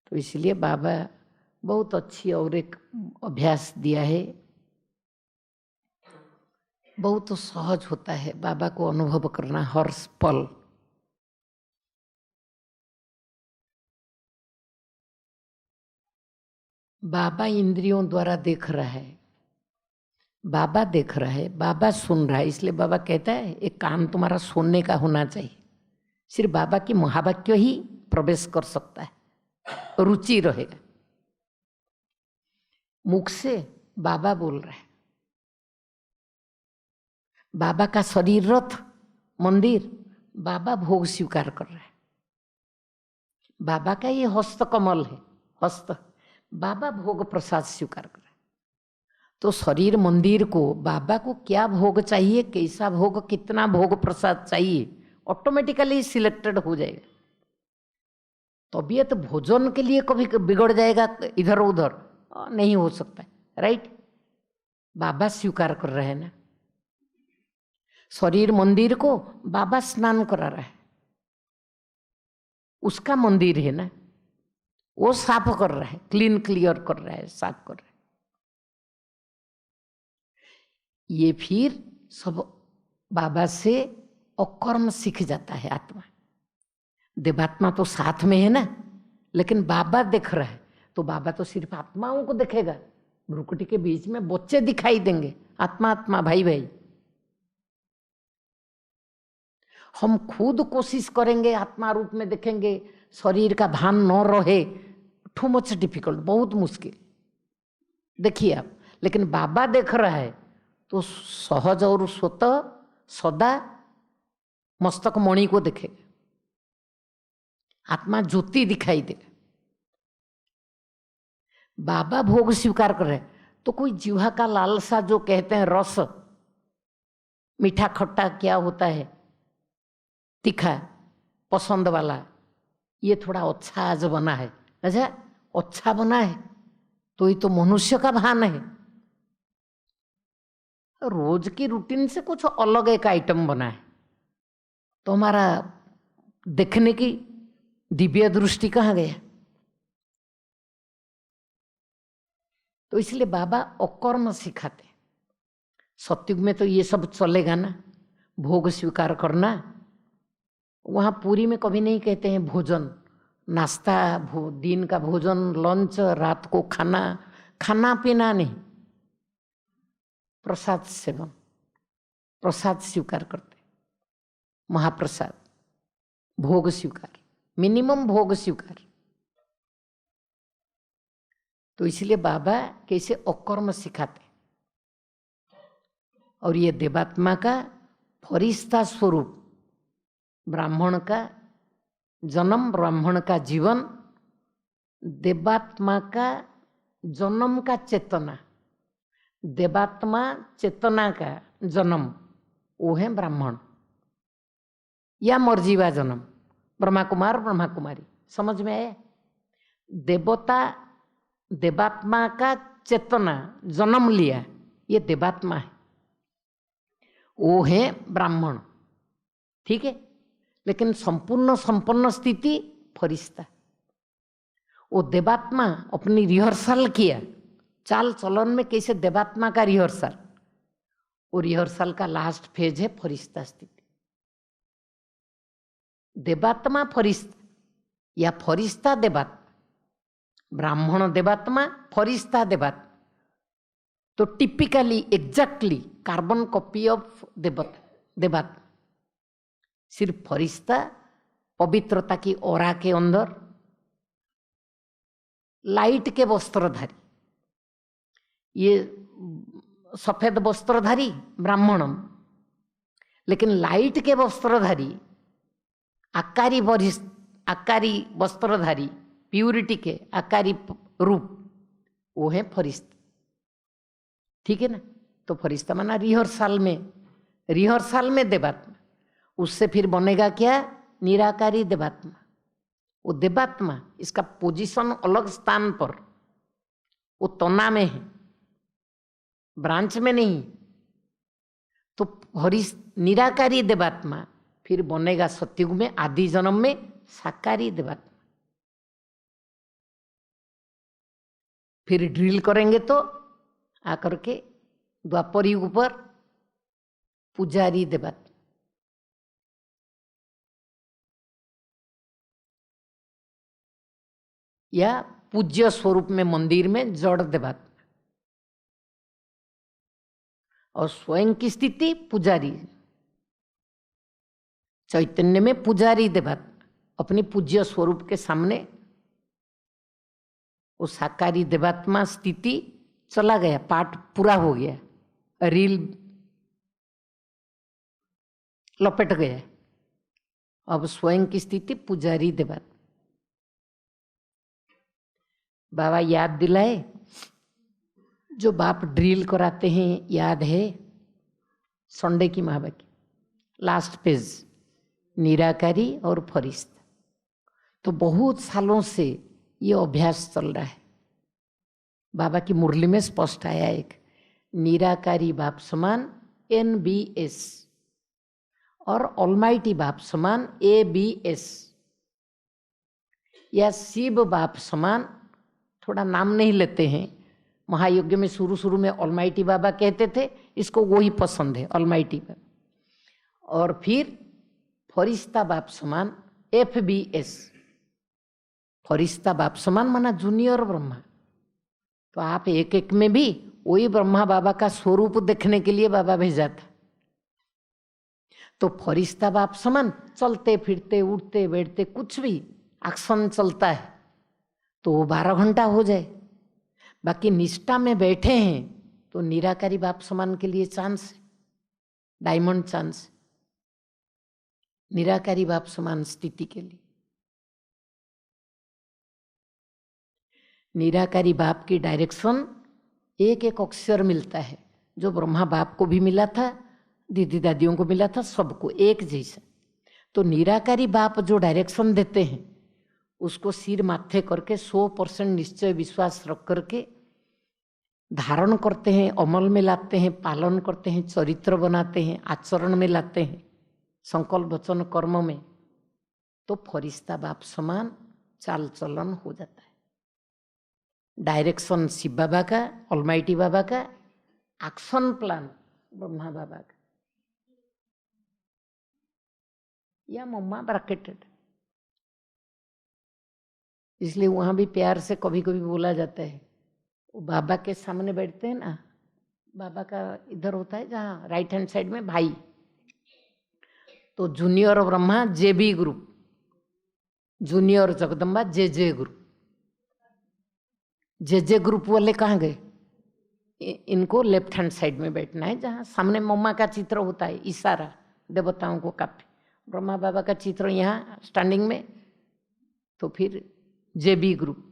तो इसलिए बाबा बहुत अच्छी और एक अभ्यास दिया है। बहुत सहज होता है बाबा को अनुभव करना हर पल। बाबा इंद्रियों द्वारा देख रहा है, बाबा देख रहा है, बाबा सुन रहा है, इसलिए बाबा कहता है एक कान तुम्हारा सुनने का होना चाहिए। सिर्फ बाबा की महावाक्य ही प्रवेश कर सकता है, रुचि रहेगा। मुख से बाबा बोल रहा है, बाबा का शरीर रथ मंदिर, बाबा भोग स्वीकार कर रहा है। बाबा का ये हस्त कमल है, हस्त, बाबा भोग प्रसाद स्वीकार कर रहा है। तो शरीर मंदिर को बाबा को क्या भोग चाहिए, कैसा भोग, कितना भोग प्रसाद चाहिए, ऑटोमेटिकली सिलेक्टेड हो जाएगा। तबीयत भोजन के लिए कभी बिगड़ जाएगा इधर उधर नहीं हो सकता है, राइट। बाबा स्वीकार कर रहे हैं ना। शरीर मंदिर को बाबा स्नान करा रहा है, उसका मंदिर है ना, वो साफ कर रहा है, क्लीन क्लियर कर रहा है, साफ कर रहा है। ये फिर सब बाबा से अकर्म सीख जाता है आत्मा। देवात्मा तो साथ में है ना, लेकिन बाबा देख रहा है, तो बाबा तो सिर्फ आत्माओं को देखेगा। भ्रुकुटी के बीच में बच्चे दिखाई देंगे, आत्मा आत्मा, भाई भाई। हम खुद कोशिश करेंगे आत्मा रूप में देखेंगे, शरीर का भान न रहे, टू मच डिफिकल्ट, बहुत मुश्किल। देखिए आप, लेकिन बाबा देख रहा है तो सहज और स्वतः सदा मस्तक मणि को देखेगा, आत्मा ज्योति दिखाई देगा। बाबा भोग स्वीकार कर रहे हैं, तो कोई जीवा का लालसा जो कहते हैं रस, मीठा खट्टा क्या होता है, तीखा पसंद वाला, ये थोड़ा अच्छा आज बना है, अच्छा अच्छा बना है, तो ये तो मनुष्य का भान है। रोज की रूटीन से कुछ अलग एक आइटम बना है, तो हमारा देखने की दिव्य दृष्टि कहाँ गया। तो इसलिए बाबा अकर्म सिखाते। सत्युग में तो ये सब चलेगा ना, भोग स्वीकार करना। वहाँ पूरी में कभी नहीं कहते हैं भोजन, नाश्ता, दिन का भोजन, लंच, रात को खाना, खाना पीना नहीं, प्रसाद सेवन, प्रसाद स्वीकार करते, महाप्रसाद, भोग स्वीकार, मिनिमम भोग स्वीकार। तो इसलिए बाबा कैसे अकर्म सिखाते। और ये देवात्मा का फरिश्ता स्वरूप, ब्राह्मण का जन्म, ब्राह्मण का जीवन, देवात्मा का जन्म का चेतना, देवात्मा चेतना का जन्म, वो है ब्राह्मण या मर्जीवा जन्म, ब्रह्मा कुमार ब्रह्मा कुमारी। समझ में आए? देवता देवात्मा का चेतना जन्म लिया, ये देवात्मा है, वो है ब्राह्मण, ठीक है। लेकिन संपूर्ण संपन्न स्थिति फरिश्ता। वो देवात्मा अपनी रिहर्सल किया, चाल चलन में कैसे देवात्मा का रिहर्सल, वो रिहर्सल का लास्ट फेज है फरिश्ता स्थिति। देवात्मा फरिश्ता या फरिश्ता देवात्मा, ब्राह्मण देवात्मा, फरिश्ता देवात्मा। तो typically exactly carbon copy of देवात्मा। सिर्फ फरिश्ता पवित्रता की ओरा के अंदर लाइट के वस्त्रधारी, ये सफेद वस्त्रधारी ब्राह्मणम, लेकिन लाइट के वस्त्रधारी आकारी वस्त्रधारी, प्यूरिटी के आकारी रूप, वो है फरिश्ता, ठीक है ना। तो फरिश्ता माना रिहर्सल में देवात्मा। उससे फिर बनेगा क्या? निराकारी देवात्मा। वो देवात्मा, इसका पोजीशन अलग स्थान पर, वो तना में है, ब्रांच में नहीं। तो निराकारी देवात्मा फिर बनेगा सत्युग में, आदि जन्म में साकारी देवात्मा। फिर ड्रिल करेंगे तो आकर के द्वापर युग पर पुजारी देवत, या पूज्य स्वरूप में मंदिर में जड़ देवत, और स्वयं की स्थिति पुजारी, चैतन्य में पुजारी देवत अपनी पूज्य स्वरूप के सामने वो साकारी देवात्मा स्थिति चला गया, पाठ पूरा हो गया, रील लपेट गया। अब स्वयं की स्थिति पुजारी देवत। बाबा याद दिलाए, जो बाप ड्रिल कराते हैं, याद है संडे की महाबा की लास्ट पेज, निराकारी और फरिश्ता। तो बहुत सालों से ये अभ्यास चल रहा है। बाबा की मुरली में स्पष्ट आया एक, निराकारी बाप समान NBS और ऑलमाइटी बाप समान ABS, या शिव बाप समान, थोड़ा नाम नहीं लेते हैं, महायज्ञ में शुरू में ऑलमाइटी बाबा कहते थे, इसको वही पसंद है ऑलमाइटी बाबा। और फिर फरिश्ता बाप समान FBS, फरिश्ता बाप समान माना जूनियर ब्रह्मा। तो आप एक एक में भी वही ब्रह्मा बाबा का स्वरूप देखने के लिए बाबा भेजा था। तो फरिश्ता बाप समान चलते फिरते उठते बैठते कुछ भी एक्शन चलता है तो वो 12 घंटा हो जाए। बाकी निष्ठा में बैठे हैं तो निराकारी बाप समान के लिए चांस है, डायमंड चांस, निराकारी बाप समान स्थिति के लिए। निराकारी बाप की डायरेक्शन एक एक अक्षर मिलता है, जो ब्रह्मा बाप को भी मिला था, दीदी दादियों को मिला था, सबको एक जैसा। तो निराकारी बाप जो डायरेक्शन देते हैं उसको सिर माथे करके 100% निश्चय विश्वास रख करके धारण करते हैं, अमल में लाते हैं, पालन करते हैं, चरित्र बनाते हैं, आचरण में लाते हैं, संकल्प वचन कर्म में, तो फरिश्ता बाप समान चाल चलन हो जाता है। डायरेक्शन शिव बाबा का, ऑलमाइटी बाबा का, एक्शन प्लान ब्रह्मा बाबा का, या मम्मा ब्रैकेटेड। इसलिए वहां भी प्यार से कभी कभी बोला जाता है, वो बाबा के सामने बैठते हैं ना, बाबा का इधर होता है जहाँ राइट हैंड साइड में भाई, तो junior Brahma JB group, junior Jagdamba JJ group. JJ group वाले कहाँ गए? इनको लेफ्ट हैंड साइड में बैठना है जहाँ सामने मम्मा का चित्र होता है, इशारा देवताओं को काफी, ब्रह्मा बाबा का चित्र यहाँ स्टैंडिंग में, तो फिर JB ग्रुप।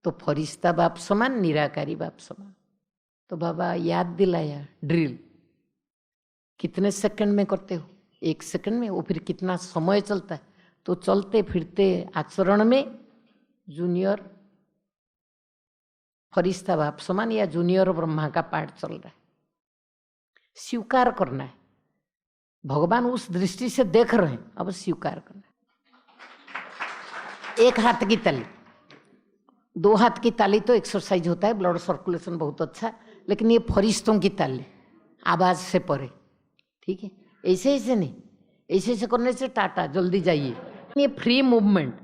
तो फरिश्ता बाप समान, निराकारी बाप समान। तो बाबा याद दिलाया, ड्रिल कितने सेकंड में करते हो? 1 सेकंड में। वो फिर कितना समय चलता है? तो चलते फिरते आचरण में जूनियर फरिश्ता बाप समान या जूनियर ब्रह्मा का पाठ चल रहा है। स्वीकार करना है, भगवान उस दृष्टि से देख रहे हैं, अब स्वीकार करना है। 1 हाथ की ताली, 2 हाथ की ताली तो एक्सरसाइज होता है, ब्लड सर्कुलेशन बहुत अच्छा, लेकिन ये फरिश्तों की ताली आवाज से परे, ठीक है? ऐसे ऐसे नहीं, ऐसे ऐसे करने से टाटा जल्दी जाइए। ये फ्री मूवमेंट,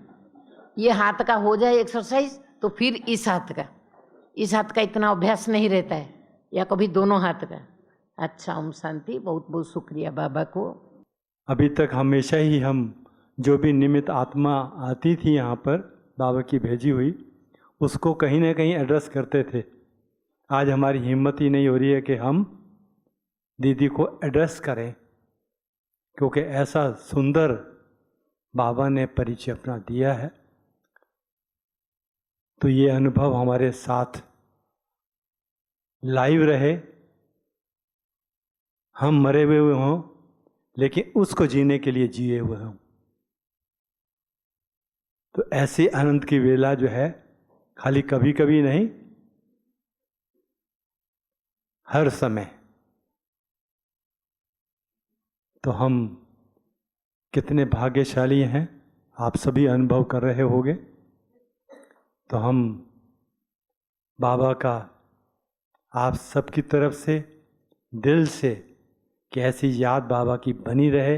ये हाथ का हो जाए एक्सरसाइज तो फिर इस हाथ का इतना अभ्यास नहीं रहता है, या कभी दोनों हाथ का। अच्छा, ओम शांति। बहुत बहुत शुक्रिया बाबा को। अभी तक हमेशा ही हम जो भी निमित्त आत्मा आती थी यहाँ पर बाबा की भेजी हुई, उसको कहीं ना कहीं एड्रेस करते थे। आज हमारी हिम्मत ही नहीं हो रही है कि हम दीदी को एड्रेस करें, क्योंकि ऐसा सुंदर बाबा ने परिचय अपना दिया है। तो ये अनुभव हमारे साथ लाइव रहे, हम मरे हुए हों लेकिन उसको जीने के लिए जिए हुए हों। तो ऐसी आनंद की वेला जो है खाली कभी कभी नहीं, हर समय। तो हम कितने भाग्यशाली हैं, आप सभी अनुभव कर रहे होंगे। तो हम बाबा का आप सबकी तरफ से दिल से कि ऐसी याद बाबा की बनी रहे।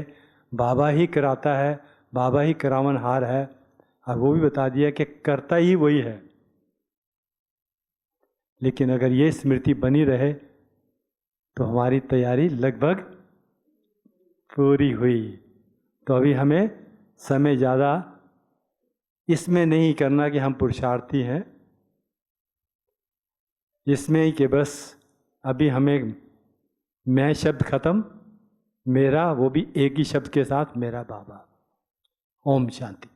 बाबा ही कराता है, बाबा ही करावनहार है, और वो भी बता दिया कि करता ही वही है। लेकिन अगर ये स्मृति बनी रहे तो हमारी तैयारी लगभग पूरी हुई। तो अभी हमें समय ज़्यादा इसमें नहीं करना कि हम पुरुषार्थी हैं, इसमें ही कि बस अभी हमें मैं शब्द खत्म, मेरा, वो भी एक ही शब्द के साथ, मेरा बाबा। ओम शांति।